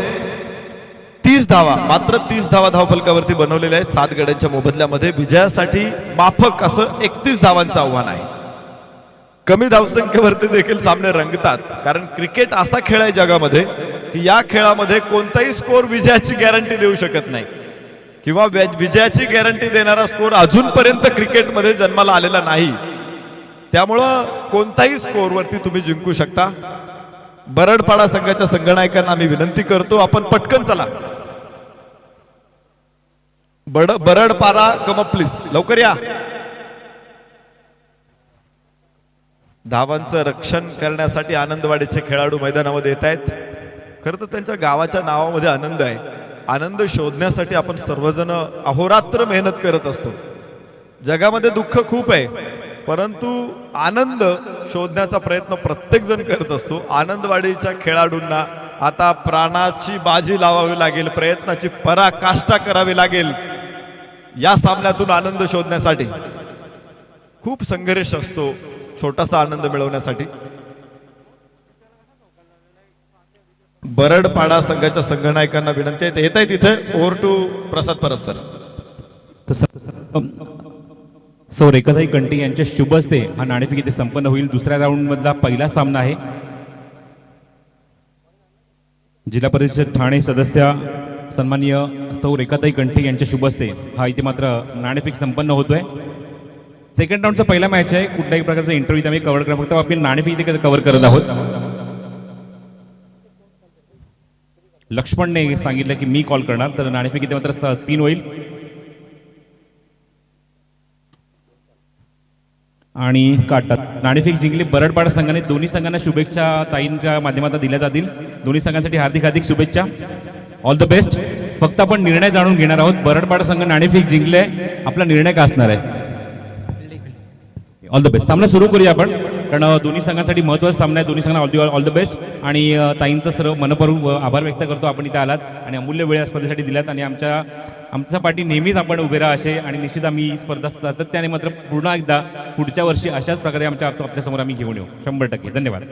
30 धावा, मात्र 30 धावा धावफलकावरती बनवलेल्या आहेत. 7 गड्यांच्या मोबदल्यामध्ये विजयासाठी माफक असं 31 धावांचं आव्हान आहे. कमी धावसंख्येवरती देखील सामने रंगतात, कारण क्रिकेट असा खेळ आहे जगामध्ये की या खेळामध्ये कोणताही स्कोर विजयाची गॅरंटी देऊ शकत नाही, किंवा विजयाची गॅरंटी देणारा स्कोर अजूनपर्यंत क्रिकेटमध्ये जन्माला आलेला नाही. त्यामुळं कोणताही स्कोरवरती तुम्ही जिंकू शकता. बरडपाडा संघाच्या संघनायकांना आम्ही विनंती करतो, आपण पटकन चला. बरडपाडा कम प्लीज, लवकर या. धावांचं रक्षण करण्यासाठी आनंदवाडीचे खेळाडू मैदानामध्ये येत आहेत. खरं तर त्यांच्या गावाच्या नावामध्ये आनंद आहे. आनंद शोधण्यासाठी आपण सर्वजण अहोरात्र मेहनत करत असतो. जगामध्ये दुःख खूप आहे, परंतु आनंद शोधण्याचा प्रयत्न प्रत्येक जण करत असतो. आनंदवाडीच्या खेळाडूंना आता प्राणाची बाजी लावावी लागेल, प्रयत्नाची पराकाष्ठा करावी लागेल. या सामन्यातून आनंद शोधण्यासाठी खूप संघर्ष असतो, छोटासा आनंद मिळवण्यासाठी. बरडपाडा संघाच्या संघनायकांना विनंती आहे, येत आहे तिथे. Over to Prasad Parab sir. सौ रेखाताई कंटी यांच्या शुभ हस्ते हा नाणेफेक इथे संपन्न होईल. दुसऱ्या राऊंड मधला पहिला सामना आहे. जिल्हा परिषद ठाणे सदस्य सन्माननीय सौ रेखाताई कंटी यांच्या शुभ हस्ते हा इथे मात्र नाणेफेक संपन्न होतोय. सेकंड राऊंडचा पहिला मॅच आहे. कुठल्याही प्रकारचा इंटरव्ह्यू आम्ही कव्हर करत, फक्त आपण नाणेफेक इथे कव्हर करत आहोत. लक्ष्मणने सांगितलं की मी कॉल करणार, तर नाणेफेक इथे मात्र स्पिन होईल आणि काढतात. नाणेफेक जिंकली बरडपाडा संघाने. दोन्ही संघांना शुभेच्छा ताईंच्या माध्यमातून दिल्या जातील. दोन्ही संघांसाठी हार्दिक हार्दिक शुभेच्छा. All the best. फक्त आपण निर्णय जाणून घेणार आहोत. बरडपाडा संघ नाणेफेक जिंकले, आपला निर्णय काय असणार आहे? All the best. सामना सुरू करूया आपण, कारण दोन्ही संघांसाठी महत्त्वाचा सामना आहे. दोन्ही संघांना ऑल द बेस्ट. आणि ताईंचा सर्व मनपूर्वक आभार व्यक्त करतो. आपण इथे आलात आणि अमूल्य वेळ स्पर्धेसाठी दिलात आणि आमच्या पाठी नेहमीच आपण उभे राहा असे, आणि निश्चित आम्ही ही स्पर्धा सातत्याने मात्र पुन्हा एकदा पुढच्या वर्षी अशाच प्रकारे आपल्यासमोर आम्ही घेऊन येऊ. 100%. धन्यवाद.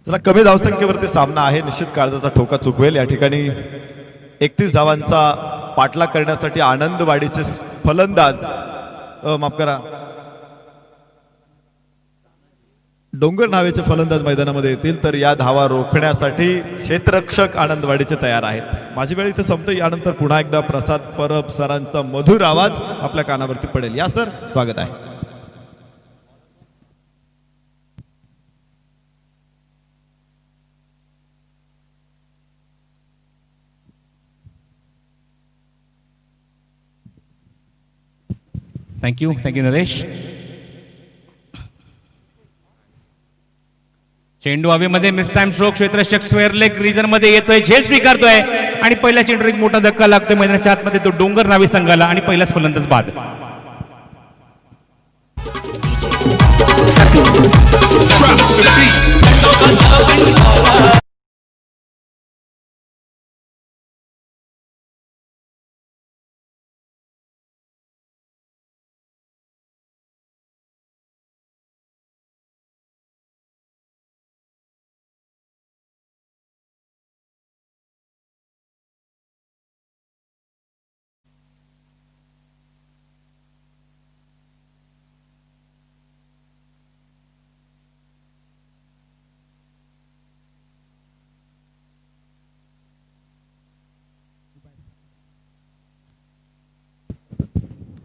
चला, कमी धावसंख्येवरती सामना आहे, निश्चित काळजाचा ठोका चुकवेल. या ठिकाणी 31 धावांचा पाठलाग करण्यासाठी आनंदवाडीचे फलंदाज, माफ करा, डोंगर नावेचे फलंदाज मैदानामध्ये येतील तर या धावा रोखण्यासाठी क्षेत्ररक्षक आनंदवाडीचे तयार आहेत. माझी वेळ इथे संपते. यानंतर पुन्हा एकदा प्रसाद परब सरांचा मधुर आवाज आपल्या कानावरती पडेल. या सर, स्वागत आहे. थँक्यू नरेश. चेंडू हवेमध्ये मिस टाइम स्ट्रोक, क्षेत्ररक्षक स्क्वेअर लेग रिजन मध्ये येतोय, झेल स्वीकारतोय आणि पहिल्या चेंडूवर एक मोठा धक्का लागतोय मैदानाच्या आतमध्ये, तो डोंगर नावे संघाला आणि पहिलाच फलंदाज बाद.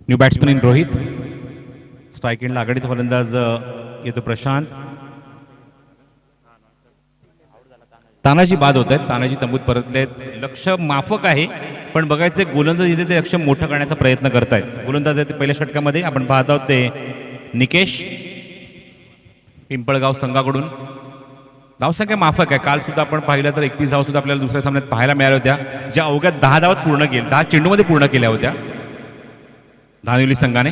New batsman in Rohit. Strike एंडला आघाडीचा फलंदाज येतो प्रशांत. तानाजी बाद होत आहेत. तानाजी तंबूत परतलेत. लक्ष माफक आहे पण बघायचे गोलंदाज इथे ते लक्ष मोठं करण्याचा प्रयत्न करतायत. गोलंदाज आहे ते पहिल्या षटकामध्ये आपण पाहत आहोत ते निकेश पिंपळगाव संघाकडून. धावसंख्या माफक आहे. काल सुद्धा आपण पाहिलं तर 31 धावा सुद्धा आपल्याला दुसऱ्या सामन्यात पाहायला मिळाल्या होत्या, ज्या अवघ्या 10 धावात पूर्ण केल्या, 10 चेंडूमध्ये पूर्ण केल्या होत्या धानिवली संघाने.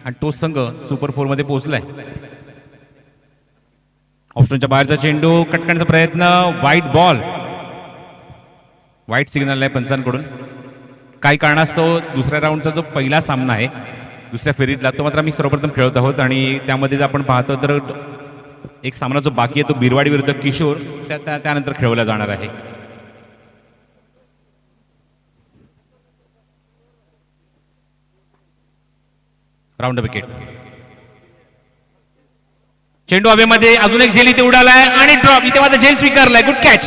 आणि तो संघ सुपर 4 मध्ये पोहोचलाय. ऑप्शनच्या बाहेरचा चेंडू कट करण्याचा प्रयत्न, वाईट बॉल, वाईट सिग्नल आहे पंचांकडून. काही कारणास्तव दुसऱ्या राऊंडचा जो पहिला सामना आहे दुसऱ्या फेरीतला तो मात्र आम्ही सर्वप्रथम खेळत आहोत आणि त्यामध्ये आपण पाहतो तर एक सामना जो बाकी आहे तो बिरवाडी विरुद्ध किशोर त्यानंतर खेळवला जाणार आहे. Round wicket. चेंडू हवेमध्ये, अजून एक झेल इथे उडालाय आणि ड्रॉप. इथे मात्र झेल स्वीकारलाय. Good catch.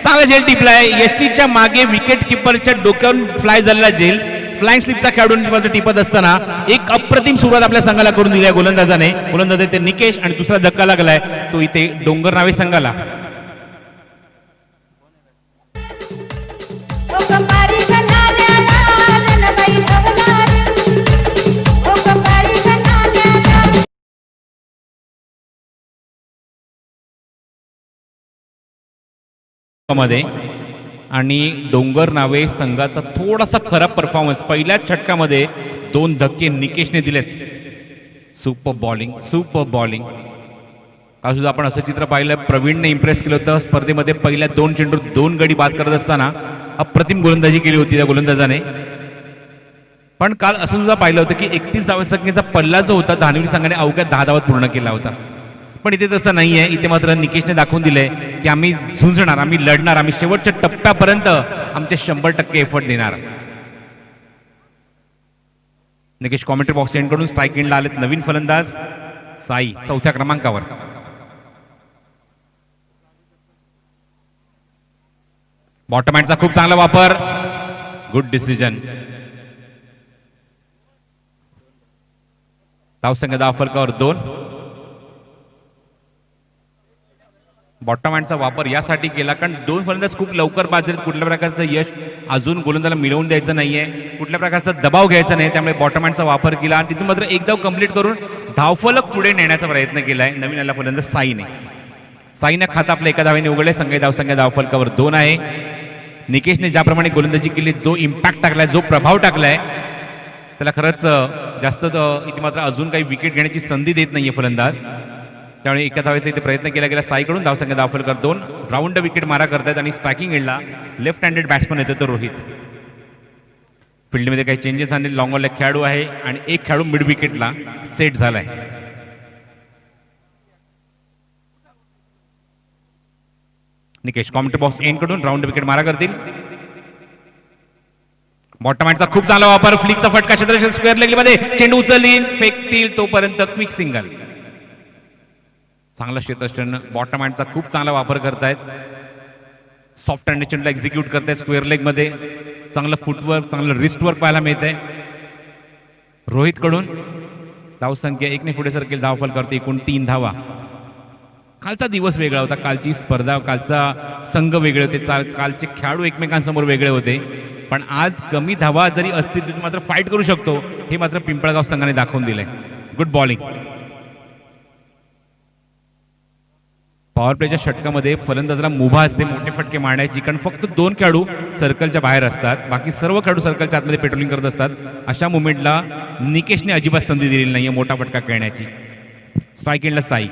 चांगला झेल टिपलाय. एसटीच्या मागे विकेट किपरच्या डोक्यावरून फ्लाय झालेला झेल फ्लाइंग स्लिपचा खेळाडू टिपत असताना एक अप्रतिम सुरुवात आपल्या संघाला करून दिली आहे गोलंदाजाने. गोलंदाज आहे ते निकेश आणि दुसरा धक्का लागलाय तो इथे डोंगर नावे संघाला. मध्ये आणि डोंगर नावे संघाचा थोडासा खराब परफॉर्मन्स. पहिल्याच षटकामध्ये 2 धक्के निकेशने दिलेत. Super bowling, super bowling. काल सुद्धा आपण असं चित्र पाहिलं, प्रवीणने इम्प्रेस केलं होतं स्पर्धेमध्ये. पहिल्या 2 चेंडूर 2 गडी बाद करत असताना अप्रतिम गोलंदाजी केली होती त्या गोलंदाजाने. पण काल असं सुद्धा पाहिलं होतं की 31 धावसंख्येचा पल्ला जो होता धानिवली संघाने अवघ्या 10 धावात पूर्ण केला होता. पण इथे तसं नाहीये. इथे मात्र निकेशने दाखवून दिलंय की आम्ही झुंजणार, आम्ही लढणार, आम्ही शेवटच्या टप्प्यापर्यंत आमचे 100% एफर्ट देणार. निकेश कॉमेंट्री बॉक्स एंड कडून स्ट्राईक एंडला आलेत नवीन फलंदाज साई 4थ्या क्रमांकावर. बॉटम हँडचा खूप चांगला वापर. Good decision. धावसंख्या 10 फलकावर 2. बॉटम हँडचा वापर यासाठी केला कारण 2 फलंदाज खूप लवकर बाद झालेत. कुठल्या प्रकारचं यश अजून गोलंदाजाला मिळवून द्यायचं नाहीये, कुठल्या प्रकारचा दबाव घ्यायचा नाही, त्यामुळे बॉटम हँडचा वापर केला आणि तिथून मात्र एक धाव कंप्लीट करून धावफलक पुढे नेण्याचा प्रयत्न केलाय नवीन आलेला फलंदाज साईने. साईने खातं आपल्या एका धावेने उघडले. संघाची धावसंख्या धावफलकावर 2 आहे. निकेशने ज्याप्रमाणे गोलंदाजी केली, जो इम्पॅक्ट टाकलाय, जो प्रभाव टाकलाय, त्याला खरंच जास्त इथे मात्र अजून काही विकेट घेण्याची संधी देत नाहीये फलंदाज. त्यामुळे एका धावेचा इथे प्रयत्न केला गेला साईकडून. धावसंख्या धावफलकावर 2. राऊंड विकेट मारा करतायत आणि स्ट्रायकिंग एंडला लेफ्ट हँडेड बॅट्समन येतो तो रोहित. फील्डमध्ये काही चेंजेस झाले. लॉंग ऑल एक खेळाडू आहे आणि एक खेळाडू मिड विकेटला सेट झालाय. निकेश कॉमेंट्री बॉक्स एंड कडून राऊंड विकेट मारा करतील. बॉटम हँडचा खूप चांगला वापर. फ्लिकचा फटका क्षेत्ररक्षक स्क्वेअर लेगमध्ये चेंडू उचलली फेकतील तोपर्यंत क्विक सिंगल. चांगला क्षेत्ररक्षण, बॉटम हँडचा खूप चांगला वापर करतायत. सॉफ्ट हँड चेंडूला एक्झिक्यूट करतायत स्क्वेअर लेगमध्ये. चांगलं फुटवर्क, चांगलं रिस्ट वर्क पाहायला मिळतंय. रोहित कडून धावसंख्या 1ने पुढे सरकेल, धावफलकावरती एकूण 3 धावा. कालचा दिवस वेगळा होता, कालची स्पर्धा, कालचा संघ वेगळे होते, कालचे खेळाडू एकमेकांसमोर वेगळे होते. पण आज कमी धावा जरी असतील तरी मात्र फाईट करू शकतो, हे मात्र पिंपळगाव संघाने दाखवून दिलंय. Good bowling. पॉवर प्लेच्या षटकामध्ये फलंदाजाला मुभा असते मोठे फटके मारण्याची, कारण फक्त 2 खेळाडू सर्कलच्या बाहेर असतात, बाकी सर्व खेळाडू सर्कलच्या आतमध्ये पेट्रोलिंग करत असतात. अशा मुवमेंटला निकेशने अजिबात संधी दिलेली नाहीये मोठा फटका खेळण्याची. स्ट्राईक एंडला साई.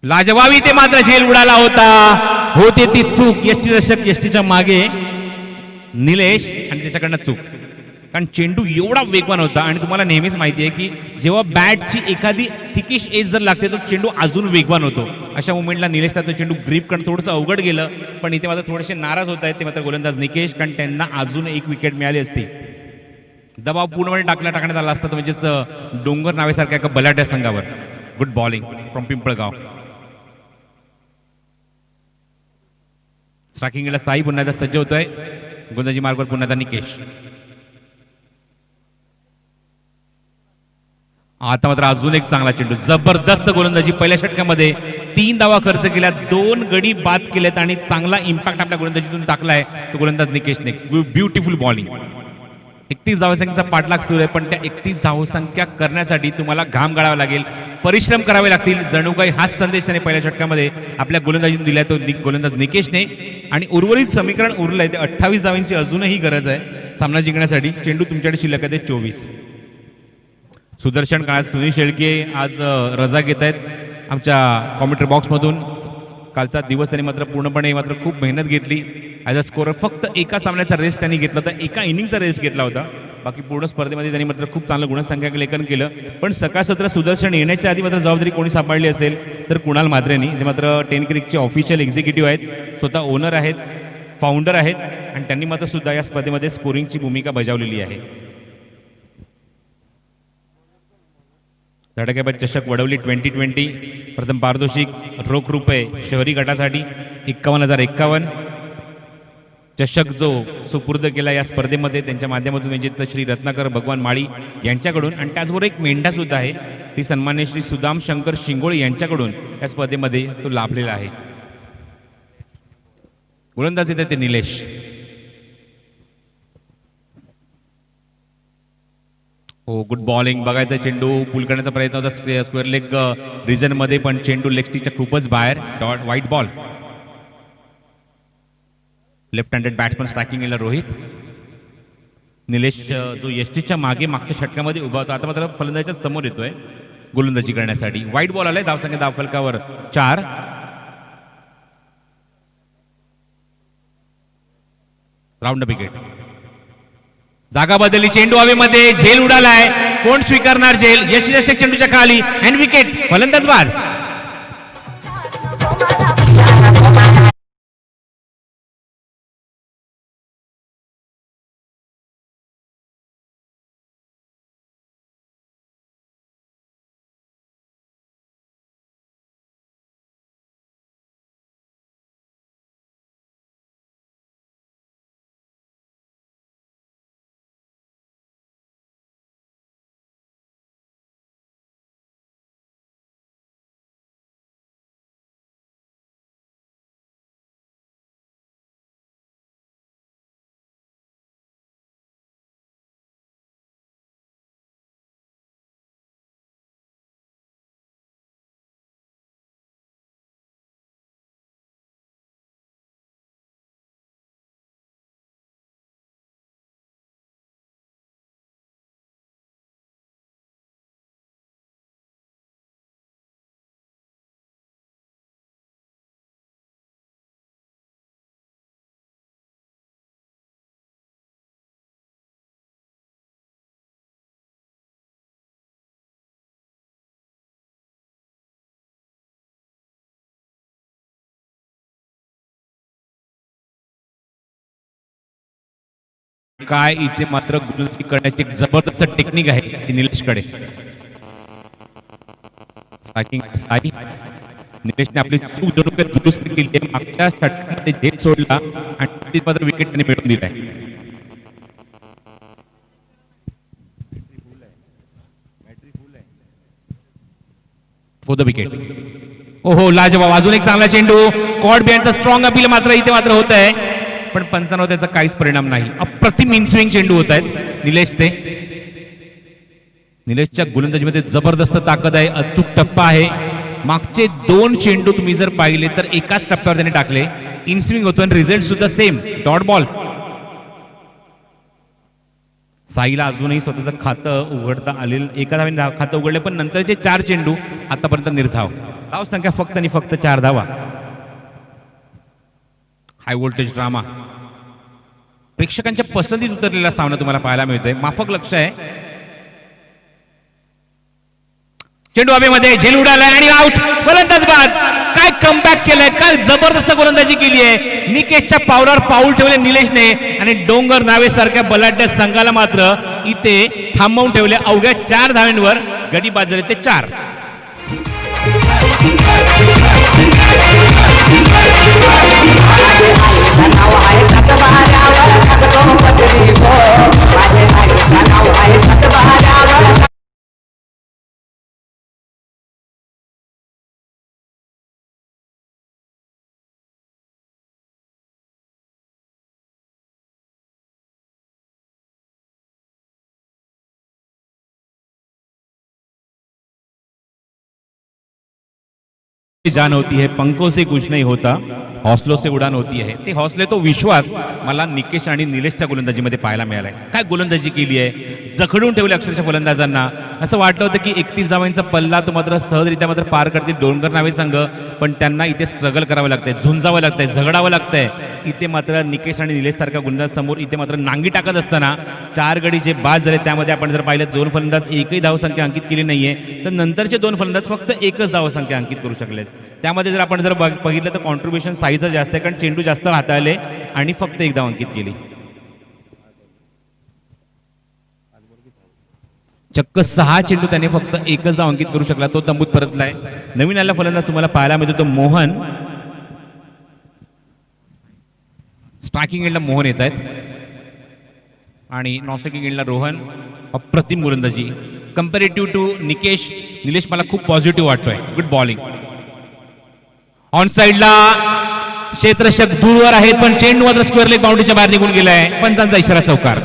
लाजवाबी ते मात्र झेल उडाला होता. होते ती चूक, यष्टीरक्षक यष्टीच्या मागे निलेश आणि त्याच्याकडनं चूक, कारण चेंडू एवढा वेगवान होता. आणि तुम्हाला नेहमीच माहिती आहे की जेव्हा बॅटची एखादी थिकिश एज जर लागते तो चेंडू अजून वेगवान होतो. अशा मुवमेंटला निलेशला तो चेंडू ग्रीप करणं थोडंसं अवघड गेलं, पण इथे मात्र थोडेसे नाराज होत आहेत ते मात्र गोलंदाज निकेश, कारण त्यांना अजून एक विकेट मिळाली असती. दबाव पूर्णपणे टाकण्यात आला असता, म्हणजेच डोंगर नावेसारख्या एका बलाढ्य संघावर. Good bowling from Pimpalgaon. स्ट्रायकिंगला साई पुन्हा एकदा सज्ज होतोय. गोलंदाजी मार्गावर पुन्हा एकदा निकेश. आता मात्र अजून एक चांगला चेंडू, जबरदस्त गोलंदाजी. पहिल्या षटकामध्ये 3 धावा खर्च केल्या, 2 गडी बाद केलेत आणि चांगला इम्पॅक्ट आपल्या गोलंदाजीतून टाकलाय तो गोलंदाज निकेशने. Beautiful bowling. 31 धावसंख्येचा पाठलाग सुरू आहे, पण त्या 31 धावसंख्या करण्यासाठी तुम्हाला घाम गाळावा लागेल, परिश्रम करावे लागतील. जणू काही हाच संदेश त्याने पहिल्या षटकामध्ये आपल्या गोलंदाजीतून दिलाय तो गोलंदाज निकेशने. आणि उर्वरित समीकरण उरलंय ते 28 धावांची अजूनही गरज आहे सामना जिंकण्यासाठी. चेंडू तुमच्याकडे शिल्लक आहे ते 24. सुदर्शन काळात सुनील शेळके आज रजा घेत आहेत आमच्या कॉमेंट्री बॉक्समधून. कालचा दिवस त्यांनी मात्र पूर्णपणे मात्र खूप मेहनत घेतली. ॲज अ स्कोरर फक्त एका सामन्याचा रेस्ट त्यांनी घेतला होता, एका इनिंगचा रेस्ट घेतला होता. बाकी पूर्ण स्पर्धेमध्ये त्यांनी मात्र खूप चांगलं गुणसंख्यालेखन केलं. पण सकाळ सत्र सुदर्शन येण्याच्या आधी मात्र जबाबदारी कोणी सांभाळली असेल तर कुणाल मात्रेंनी, जे मात्र 10 क्रिकचे ऑफिशियल एक्झिक्युटिव्ह आहेत, स्वतः ओनर आहेत, फाउंडर आहेत, आणि त्यांनी मात्र सुद्धा या स्पर्धेमध्ये स्कोरिंगची भूमिका बजावलेली आहे. धडकेबाद चषक वडवली 2020. प्रथम पारितोषिक रोख रुपये शहरी गटासाठी 51,051. चषक जो सुपूर्द केला या स्पर्धेमध्ये त्यांच्या माध्यमातून म्हणजे श्री रत्नाकर भगवान माळी यांच्याकडून, आणि त्याचबरोबर एक मेंढा सुद्धा आहे, ती सन्मान्य श्री सुदाम शंकर शिंगोळे यांच्याकडून या स्पर्धेमध्ये तो लाभलेला आहे. गोलंदाज येते ते निलेश. हो, गुड बॉलिंग. बघायचा चेंडू पुल करण्याचा प्रयत्न होता स्क्वेअर लेग रिजन मध्ये, पण चेंडू लेग स्टिकच्या खूपच बाहेर. Dot white ball. Left handed batsman striking केला रोहित. निलेश जो यष्टीच्या मागे मागच्या षटकामध्ये उभा होता, आता मात्र फलंदाजाच्या समोर येतोय गोलंदाजी करण्यासाठी. व्हाईट बॉल आलाय. धावसंख्या धावफलकावर 4. Round wicket. जागा बदलली, चेंडू हवेमध्ये, झेल उडालाय. कोण स्वीकारणार झेल? यष्टीरक्षक चेंडूच्या खाली अँड विकेट. फलंदाज बाद. काय इथे मात्र गोलंदाजी करण्याची एक जबरदस्त टेक्निक आहे ती निलेशकडे. साई निलेशने आपली चूक जरूर दुरुस्त केली आहे. मागच्या षटकामध्ये झेल सोडला आणि ती मात्र विकेट त्यांनी मिळवून दिलाय. For the wicket. ओहो लाजवाब, अजून एक चांगला चेंडू. कॉड बिहाइंडचा स्ट्रॉंग अपील मात्र इथे मात्र होत आहे, पण पंचांवर त्याचा काहीच परिणाम नाही. अप्रतिम इनस्विंग चेंडू होत आहेत निलेश ते. निलेशच्या गोलंदाजीमध्ये जबरदस्त ताकद आहे, अचूक टप्पा आहे. मागचे 2 चेंडू तुम्ही जर पाहिले तर एकाच टप्प्यावर त्याने टाकले. इनस्विंग होतो आणि रिझल्ट सुद्धा सेम, डॉट बॉल. साईला अजूनही स्वतःचं खातं उघडता आलेलं, एका धावेने खातं उघडले, पण नंतरचे 4 चेंडू आतापर्यंत निर्धाव. धाव संख्या फक्त आणि फक्त 4 धावा. हाय व्होल्टेज ड्रामा, प्रेक्षकांच्या पसंतीत उतरलेला सामना तुम्हाला पाहायला मिळतोय. माफक लक्ष आहे. चेंडू हवेमध्ये, झेल उडालाय आणि आउट. गोलंदाज बाद. काय कमबॅक केलंय, काय जबरदस्त गोलंदाजी केली आहे. निकेशच्या पावलावर पाऊल ठेवले निलेशने आणि डोंगर नावे सारख्या बलाढ्य संघाला मात्र इथे थांबवून ठेवले. अवघ्या 4 धावांवर गडी बाद झाले ते 4. जान होती है, पंखों से कुछ नहीं होता, हौसलों से उडान होती है. ते हौसले तो विश्वास मला निकेश आणि निलेशच्या गोलंदाजीमध्ये पाहायला मिळालाय. काय गोलंदाजी केली आहे, जखडून ठेवले अक्षरशः फलंदाजांना. असं वाटलं होतं की 31 धावांचा पल्ला तो मात्र सहजरित्या मात्र पार करतील डोंगर नावे संघ, पण त्यांना इथे स्ट्रगल करावं लागतंय, झुंजावं लागतंय, झगडावं लागतंय. इथे मात्र निकेश आणि निलेश सारख्या गोलंदाज समोर इथे मात्र नांगी टाकत असताना 4 गडी जे बाद झाले त्यामध्ये आपण जर पाहिलं 2 फलंदाज एकही धावसंख्या अंकित केली नाहीये, तर नंतरचे 2 फलंदाज फक्त एकच धावसंख्या अंकित करू शकलेत. त्यामध्ये जर आपण जर बघितलं तर कॉन्ट्रीब्युशन साईजचं जास्त आहे, कारण चेंडू जास्त हाताळले आणि फक्त 1 धाव अंकित केली. चक्क 6 चेंडू त्याने फक्त 1च धाव अंकित करू शकला, तो तंबूत परतलाय. नवीन आलेला फलंदाज तुम्हाला पाहायला मिळतो तो मोहन. स्ट्रायकिंग एंडला मोहन येत आहेत आणि नॉन स्ट्रायकिंग एंडला रोहन. अप्रतिम गोलंदाजी कंपॅरेटिव्ह टू निकेश. निलेश मला खूप पॉझिटिव्ह वाटतोय. Good bowling. ऑन साइडला क्षेत्ररक्षक दूरवर आहेत, पण चेंडू मात्र स्क्वेअर लेग बाउंड्रीच्या बाहेर निघून गेलाय. पंचांचा इशारा चौकार.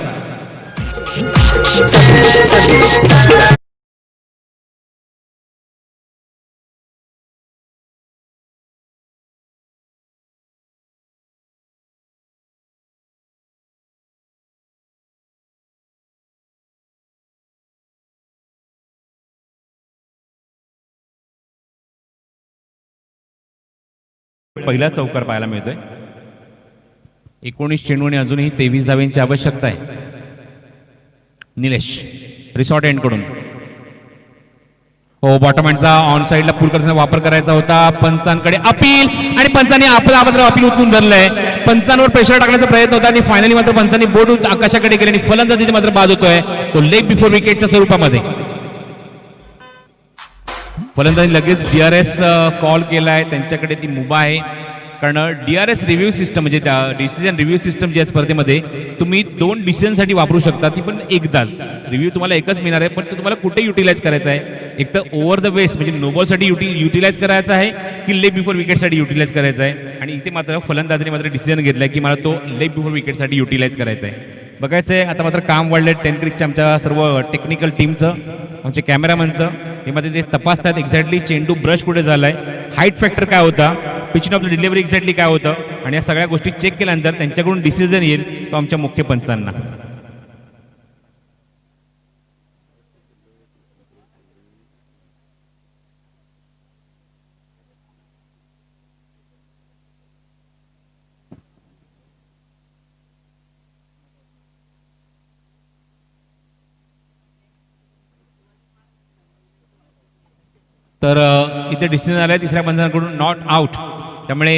पहिला चौकार पाहायला मिळतोय. 19 चेंडू आणि अजूनही 23 धावांची आवश्यकता आहे. निलेश रिसॉर्ट एंड कडून. हो, बॉटम हँडचा ऑन साइडला पूल करण्याचा वापर करायचा होता. पंचांकडे अपील आणि पंचांनी आपला मात्र अपील उचलून धरलंय. पंचांवर प्रेशर टाकण्याचा प्रयत्न होता आणि फायनली मात्र पंचांनी बोट आकाशाकडे केले आणि फलंदाज तिथे मात्र बाद होतोय तो लेग बिफोर विकेटच्या स्वरूपामध्ये. फलंदाजी लगेच DRS कॉल केलाय. त्यांच्याकडे ती मुभा आहे, कारण DRS रिव्ह्यू सिस्टम म्हणजे डिसिजन रिव्ह्यू सिस्टम जी आहे स्पर्धेमध्ये तुम्ही 2 डिसिजनसाठी वापरू शकता. ती पण एकदाच रिव्ह्यू तुम्हाला एकच मिळणार आहे, पण तो तुम्हाला कुठे युटिलाइज करायचा आहे. एक तर ओव्हर द वेस्ट म्हणजे नो बॉलसाठी युटिलाइज करायचा आहे की लेग बिफोर विकेटसाठी युटिलाइज करायचा आहे. आणि इथे मात्र फलंदाजाने मात्र डिसिजन घेतलाय की मला तो लेग बिफोर विकेटसाठी युटिलाइज करायचा आहे. बघायचं आहे आता मात्र काम वाढलंय टेनक्रिकच्या आमच्या सर्व टेक्निकल टीमचं, आमच्या कॅमेरामनचं. हे मध्ये ते तपासतात एक्झॅक्टली चेंडू ब्रश कुठे झालाय, हाईट फॅक्टर काय होता, pitching of the delivery exactly काय होतं, आणि या सगळ्या गोष्टी चेक केल्यानंतर त्यांच्याकडून डिसिजन येईल तो आमच्या मुख्य पंचांना. तर इथे डिसिजन आलाय तिसऱ्या पंचांकडून नॉट आउट. त्यामुळे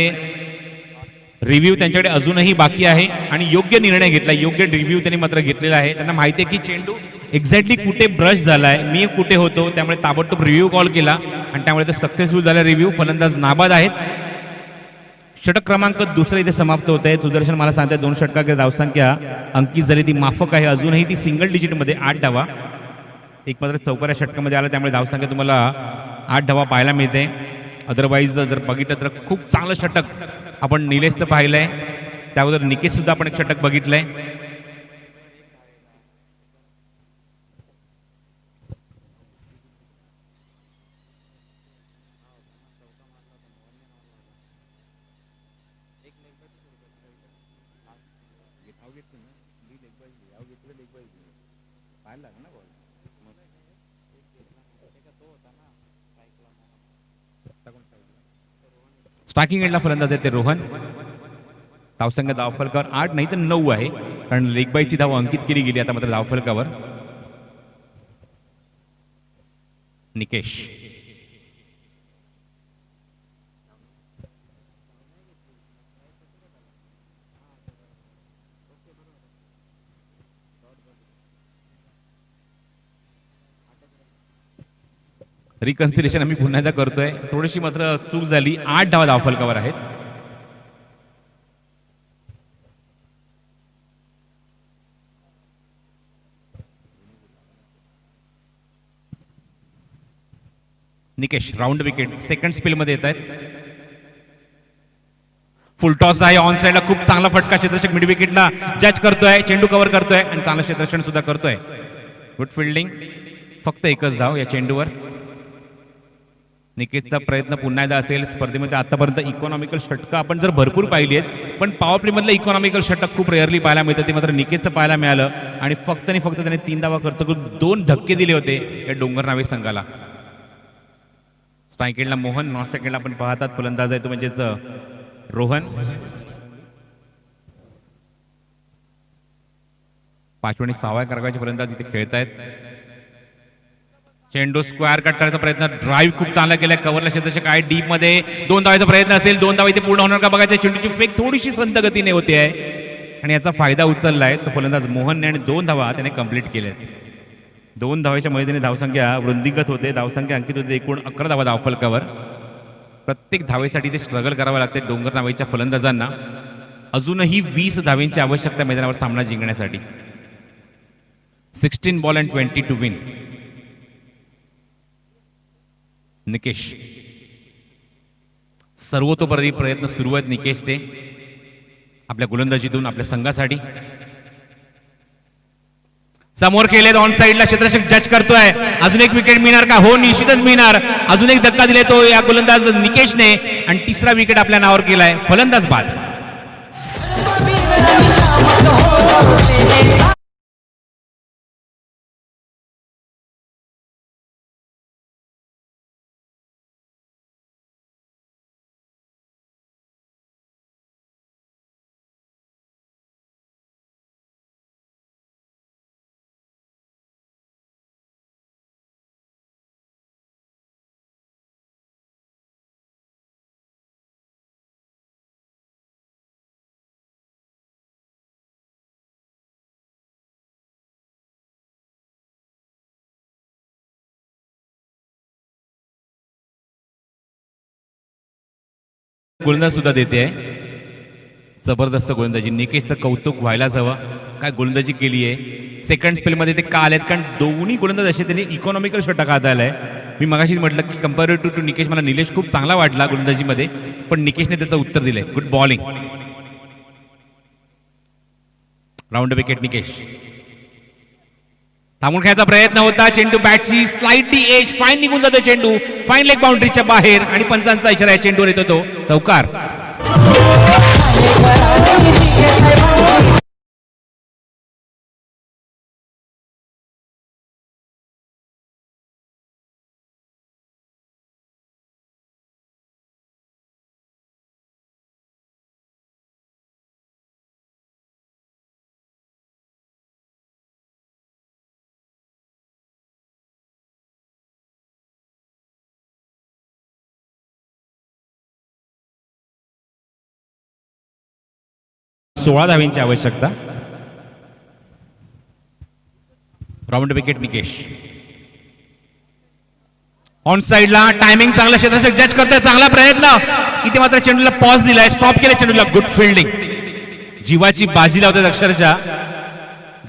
रिव्ह्यू त्यांच्याकडे अजूनही बाकी आहे आणि योग्य निर्णय घेतला, योग्य रिव्ह्यू त्यांनी मात्र घेतलेला आहे. त्यांना माहिती आहे की चेंडू एक्झॅक्टली कुठे ब्रश झालाय, मी कुठे होतो, त्यामुळे ताबडतोब रिव्ह्यू कॉल केला आणि त्यामुळे ते सक्सेसफुल झाला रिव्ह्यू. फलंदाज नाबाद आहेत. षटक क्रमांक दुसरं इथे समाप्त होत आहे. सुदर्शन मला सांगताय 2 षटकाची धावसंख्या अंकित झाली, ती माफक आहे. अजूनही ती सिंगल डिजिटमध्ये 8 धावा. एक मात्र चौकाऱ्या षटकामध्ये आला, त्यामुळे धावसंख्या तुम्हाला 8 धावा पाहायला मिळते. अदरवाईज जर बघितलं तर खूप चांगलं षटक आपण निलेशचं पाहिलंय. त्या अगोदर निकेश सुद्धा आपण एक षटक बघितलंय. स्ट्रायकिंग एंडला फलंदाज आहे ते रोहन. धावसंख्या धावफलकावर 8 नाही तर 9 आहे, कारण लेगबाईची धाव अंकित केली गेली. आता मात्र धावफलकावर निकेश. रिकन्सिलेशन आम्ही पुन्हा एकदा करतोय. थोडीशी मात्र चूक झाली. 8 धावा धावफलकावर आहेत. Nikesh round wicket second spell मध्ये येत आहेत. फुल टॉस आहे ऑन साइडला, खूप चांगला फटका. क्षेत्ररक्षक मिड विकेटला जज करतोय, चेंडू कव्हर करतोय आणि चांगलं क्षेत्ररक्षण सुद्धा करतोय. Good fielding. फक्त एकच धाव या चेंडूवर. निकेशचा प्रयत्न पुन्हा एकदा असेल. स्पर्धेमध्ये आतापर्यंत इकॉनॉमिकल षटकं आपण जर भरपूर पाहिली आहेत, पण पॉवर प्ले मधलं इकॉनॉमिकल षटक खूप रेअरली पाहायला मिळतं. ते मात्र निकेशचं पाहायला मिळालं आणि फक्त आणि फक्त त्याने 3 धावा खर्च करून 2 धक्के दिले होते या डोंगर नावे संघाला. स्ट्रायकेडला मोहन, नॉन स्ट्रायकेडला आपण पाहतात फलंदाज आहे तो म्हणजेच रोहन. 5व्या आणि 6व्या क्रमांकाचे फलंदाज इथे खेळतायत. चेंडू स्क्वेअर कट करायचा प्रयत्न, ड्राईव्ह खूप चांगला केलाय. कव्हरला क्षेत्ररक्षक आहे डीप मध्ये. 2 धावाचा प्रयत्न असेल, 2 धावा इथे पूर्ण होणार का बघायचं. चेंडूची फेक थोडीशी संत गतीने होते आहे आणि याचा फायदा उचललाय तो फलंदाज मोहनने आणि 2 धावा त्याने कंप्लीट केल्यात. 2 धावाच्या मदतीने धावसंख्या वृद्धिंगत होते. धावसंख्या अंकित होते एकूण 11 धावा धावफलकावर. प्रत्येक धावेसाठी ते स्ट्रगल करावं लागते डोंगर नावेच्या फलंदाजांना. अजूनही 20 धावेंची आवश्यकता मैदानावर सामना जिंकण्यासाठी. 16 ball and 20 to win. Nikesh सर्वतोपरी प्रयत्न सुरू आहेत निकेशचे आपल्या गोलंदाजीतून आपल्या संघासाठी. समोर केलेत ऑन साइडला, क्षेत्ररक्षक जज करतोय. अजून एक विकेट मिळणार का? हो, निश्चितच मिळणार. अजून एक धक्का दिले तो या गोलंदाज निकेशने आणि 3रा विकेट आपल्या नावावर केलाय. फलंदाज बाद. गोलंदाज सुद्धा देते आहे. जबरदस्त गोलंदाजी. निकेशचं कौतुक व्हायलाच हवं. काय गोलंदाजी केली आहे. सेकंड स्पेलमध्ये ते का आलेत, कारण दोन्ही गोलंदाज असे त्यांनी इकॉनॉमिकल षटक हाताळलाय. मी मगाशीच म्हटलं की कम्पेरेटिव्ह टू निकेश मला निलेश खूप चांगला वाटला गोलंदाजीमध्ये, पण निकेशने त्याचं उत्तर दिलंय. Good bowling. Round wicket Nikesh. थांबून खेळायचा प्रयत्न होता. चेंडू बॅटची स्लाइटली एज फाईन निघून जातो. चेंडू फाईन लेग बाउंड्रीच्या बाहेर आणि पंचांचा इशारा या चेंडूवर येतो तो चौकार. 16 धावेंची आवश्यकता. Round wicket Nikesh. ऑन साइडला टायमिंग चांगला, क्षेत्ररक्षक जज करतोय, चांगला प्रयत्न. इथे मात्र चेंडूला पॉज दिलाय, स्टॉप केले चेंडूला. Good fielding. जीवाची बाजी लावतात अक्षरशः.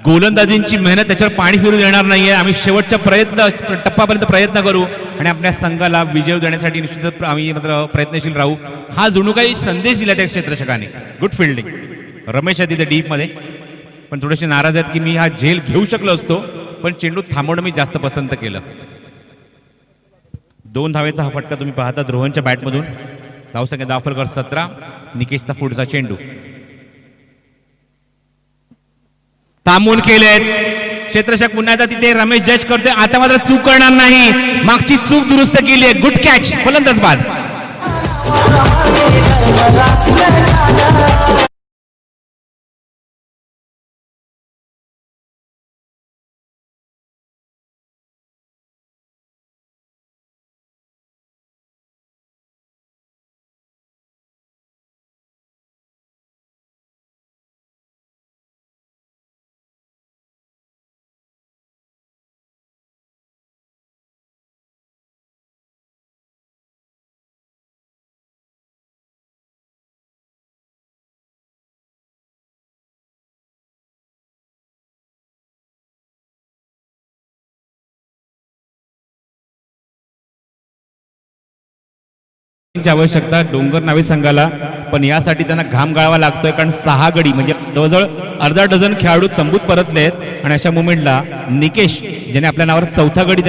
गोलंदाजींची मेहनत त्याच्यावर पाणी फिरू देणार नाहीये. आम्ही शेवटच्या टप्प्यापर्यंत प्रयत्न करू आणि आपल्या संघाला विजय देण्यासाठी निश्चितच आम्ही मात्र प्रयत्नशील राहू. हा जणू काही संदेश दिला त्या क्षेत्ररक्षकाने. Good fielding. रमेश आहे तिथे डीप मध्ये, पण थोडेसे नाराज आहेत की मी हा झेल घेऊ शकलो असतो, पण चेंडू थांबवणं मी जास्त पसंत केलं. 2 धावेचा हा फटका तुम्ही पाहता रोहनच्या बॅटमधून. धावसंख्या दाफलकर 17. निकेशचा पुढचा चेंडू थांबून केलेत. क्षेत्ररक्षक पुन्हा एकदा तिथे रमेश जज करतोय. आता मात्र चूक करणार नाही, मागची चूक दुरुस्त केली आहे. Good catch. फलंदाज बाद. आवश्यकता डोंगर नावे संघाला, पण यासाठी त्यांना घाम गाळावा लागतोय, कारण 6 गडी म्हणजे जवळजवळ अर्धा डझन खेळाडू तंबूत परतले आहेत. आणि अशा मुवमेंटला निकेश ज्याने आपल्या नावावर चौथा गडी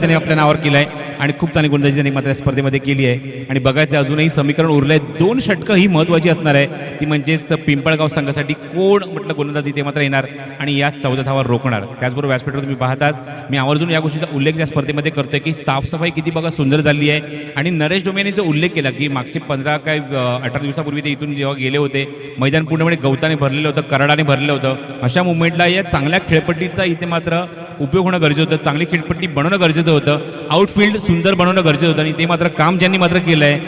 त्याने आपल्या नावावर केलाय आणि खूप चांगली गोलंदाजी त्यांनी मात्र स्पर्धेमध्ये केली आहे. आणि बघायचं अजूनही समीकरण उरलंय. 2 षटकं ही महत्वाची असणार आहे. ती म्हणजेच पिंपळगाव संघासाठी कोण म्हटलं गोलंदाजी ते मात्र येणार आणि या 14 धावा रोखणार. त्याचबरोबर व्यासपीठावर तुम्ही पाहतात, मी आवर्जून या गोष्टीचा उल्लेख या स्पर्धेमध्ये करतोय की साफसफाई किती बघा सुंदर झाली आहे. आणि नरेश डोमेने जो उल्लेख केला की मागचे 18 दिवसापूर्वी ते इथून जेव्हा गेले होते, मैदान पूर्णपणे गवताने भरलेलं होतं, कराडाने भरलेलं होतं. अशा मुवमेंटला या चांगल्या खेळपट्टीचा इथे मात्र उपयोग होणं गरजेचं होतं. चांगली खेळपट्टी बनवणं गरजेचं होतं. आउटफील्ड सुंदर बनवणं गरजेचं होतं आणि ते मात्र काम ज्यांनी मात्र केलंय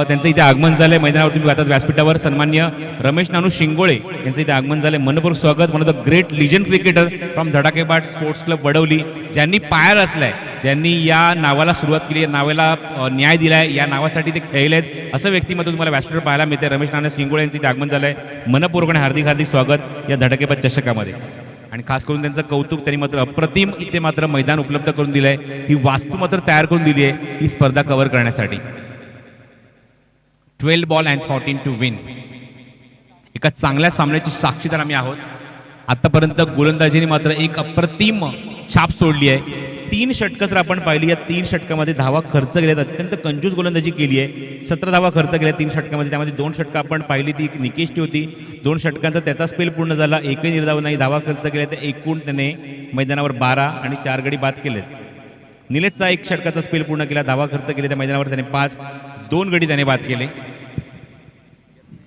त्यांचं इथे आगमन झालंय. मैदानावर तुम्ही पाहतात व्यासपीठावर सन्मान्य रमेश नानू शिंगोळे यांचं इथे आगमन झालंय. मनपूर्वक स्वागत. One of the great legend cricketer from धडाकेबाट स्पोर्ट्स क्लब वडवली, ज्यांनी पाया रचलाय, ज्यांनी या नावाला सुरुवात केली, या नावाला न्याय दिलाय, या नावासाठी ते खेळलेत, असं व्यक्तिमत्व तुम्हाला व्यासपीठावर पाहायला मिळते. रमेश नानू शिंगोळे यांचं इथे आगमन झालंय. मनपूर्वक आणि हार्दिक हार्दिक स्वागत या धडाकेबाट चषकामध्ये. आणि खास करून त्यांचं कौतुक, त्यांनी मात्र अप्रतिम इथे मात्र मैदान उपलब्ध करून दिलंय. ही वास्तू मात्र तयार करून दिली आहे ही स्पर्धा कव्हर करण्यासाठी. 12 बॉल अँड 14 टू विन. एका चांगल्या सामन्याची साक्षीदार आम्ही आहोत. आतापर्यंत गोलंदाजीने मात्र एक अप्रतिम छाप सोडली आहे. 3 षटकं जर आपण पाहिली, या 3 षटकामध्ये धावा खर्च केल्यात. अत्यंत कंजूस गोलंदाजी केली आहे. 17 धावा खर्च केल्या 3 षटकामध्ये. त्यामध्ये 2 षटकं आपण पाहिली ती निकेशची होती. 2 षटकांचा त्याचा स्पेल पूर्ण झाला, एकही निर्धाव नाही. धावा खर्च केल्या तर एकूण त्याने मैदानावर 12 आणि 4 गडी बाद केलेत. निलेशचा 1 षटकाचा स्पेल पूर्ण केला, धावा खर्च केले त्या मैदानावर त्याने 5, 2 गडी त्याने बाद केले.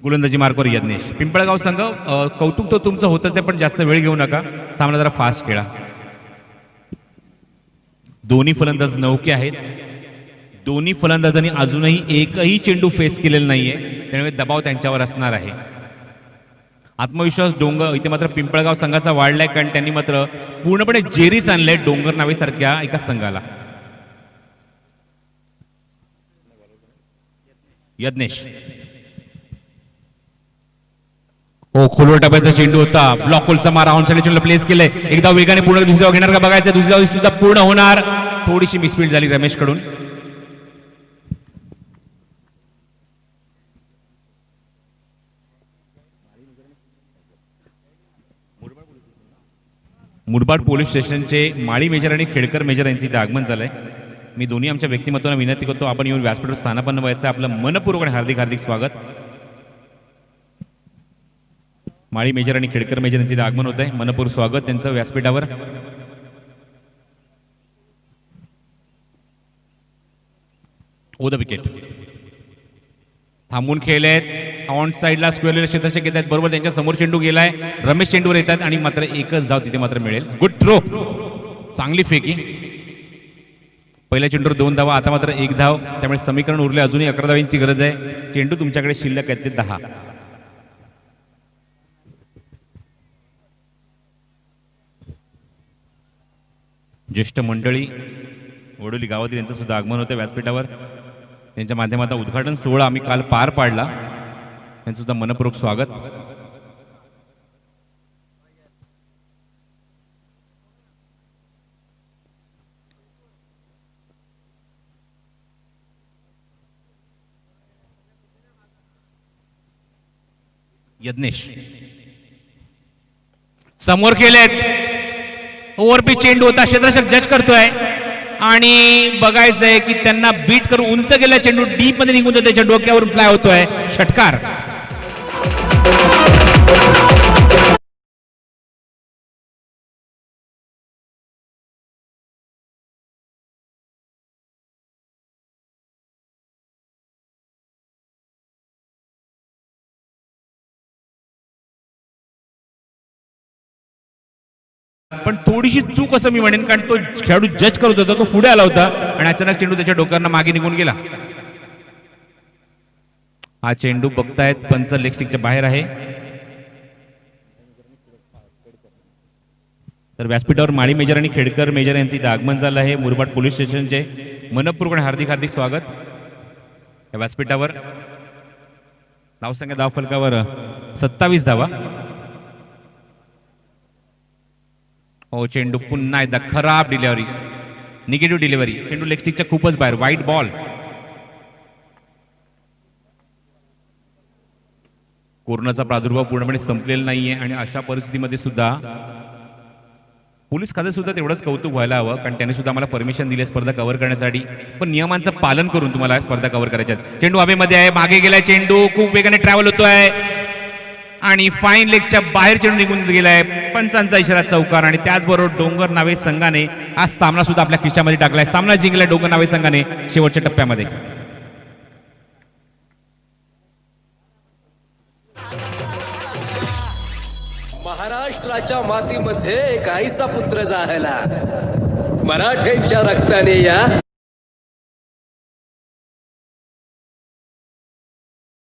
गोलंदाजी मार्कवर यज्ञेश. पिंपळगाव संघ कौतुक तर तुमचं होतच आहे, पण जास्त वेळ घेऊ नका, सामना जरा फास्ट खेळा. दोन्ही फलंदाज नौके आहेत. दोन्ही फलंदाजांनी अजूनही एकही चेंडू फेस केलेला नाहीये, त्यामुळे दबाव त्यांच्यावर असणार आहे. आत्मविश्वास डोंगर इथे मात्र पिंपळगाव संघाचा वाढलाय, कारण त्यांनी मात्र पूर्णपणे जेरीस आणलंय डोंगर नावेसारख्या एका संघाला. यज्ञेश हो, खोलवर टप्प्याचा चेंडू होता. ब्लॉक होलचा मारा ऑन साइड चेंडू प्लेस केलाय. एकदा वेगाने पूर्ण दुसरी धाव घेणार का बघायचं. दुसरी धाव सुद्धा पूर्ण होणार. थोडीशी मिसफील्ड झाली रमेश कडून. मुरबाड पोलीस स्टेशनचे माळी मेजर आणि खेडकर मेजर यांचे इथे आगमन झालंय. मी दोन्ही आमच्या व्यक्तिमत्वांना विनंती करतो, आपण येऊन व्यासपीठावर स्थानापन्न व्हायचं. आपलं मनपूर्वक आणि हार्दिक हार्दिक स्वागत. माळी मेजर आणि खेडकर मेजर यांचे इथे आगमन होत आहे. मनपूर्वक स्वागत त्यांचं व्यासपीठावर. ओ द विकेट. थांबून खेळलेत. ऑन साइडला स्क्वेअरला क्षेत्ररक्षक येत आहेत. बरोबर त्यांच्या समोर चेंडू गेलाय. रमेश चेंडूवर येतात आणि मात्र एकच धाव तिथे मात्र मिळेल. Good throw. चांगली फेकी. पहिल्या चेंडूवर 2 धावा, आता मात्र 1 धाव. त्यामुळे समीकरण उरले. अजूनही 11 धावांची गरज आहे. चेंडू तुमच्याकडे शिल्लक आहेत ते 10. ज्येष्ठ मंडळी वडोली गावातील यांचं सुद्धा आगमन होतं व्यासपीठावर. त्यांच्या माध्यमातून उद्घाटन सोहळा आम्ही काल पार पाडला. त्यांचं सुद्धा मनपूर्वक स्वागत. यज्ञेश समोर केलेत. ओव्हरपिच चेंडू होता. क्षेत्ररक्षक जज करतोय आणि बघायचंय की त्यांना बीट करून उंच गेला चेंडू डीप मध्ये निघून जातो. त्याच्या डोक्यावरून फ्लाय होतोय. षटकार. पण थोडीशी चूक असं मी म्हणेन, कारण तो खेळाडू जज करत होता, तो पुढे आला होता आणि अचानक चेंडू त्याच्या डोक्यावरनं मागे निघून गेला. हा चेंडू बघतायत पंच लेग स्टिकच्या बाहेर आहे. तर व्यासपीठावर माळी मेजर आणि खेडकर मेजर यांचं इथं आगमन झालं आहे. मुरबाड पोलीस स्टेशनचे मनपूर्वक आणि हार्दिक हार्दिक स्वागत या व्यासपीठावर. धावसंख्या धाव फलकावर 27 धावा. हो, चेंडू पुन्हा एकदा खराब डिलिव्हरी, निगेटिव्ह डिलिव्हरी. चेंडू लेग स्टिकच्या खूपच बाहेर. वाईट बॉल. कोरोनाचा प्रादुर्भाव पूर्णपणे संपलेला नाहीये आणि अशा परिस्थितीमध्ये सुद्धा पोलीस खाते सुद्धा तेवढंच कौतुक व्हायला हवं, कारण त्यांनी सुद्धा आम्हाला परमिशन दिली स्पर्धा कव्हर करण्यासाठी. पण नियमांचं पालन करून तुम्हाला स्पर्धा कव्हर करायच्या. चेंडू हवेमध्ये आहे. मागे गेलाय चेंडू. खूप वेगाने ट्रॅव्हल होतोय आणि फाईन लेगच्या बाहेर चेंडू निघून गेलाय. पंचांचा इशारा चौकार. आणि त्याचबरोबर डोंगर नावे संघाने हा सामना सुद्धा आपल्या खिशामध्ये टाकलाय. सामना जिंकलाय डोंगर नावे संघाने शेवटच्या टप्प्यामध्ये. महाराष्ट्राच्या मातीमध्ये एक आईचा पुत्र जायला मराठ्यांच्या रक्ताने या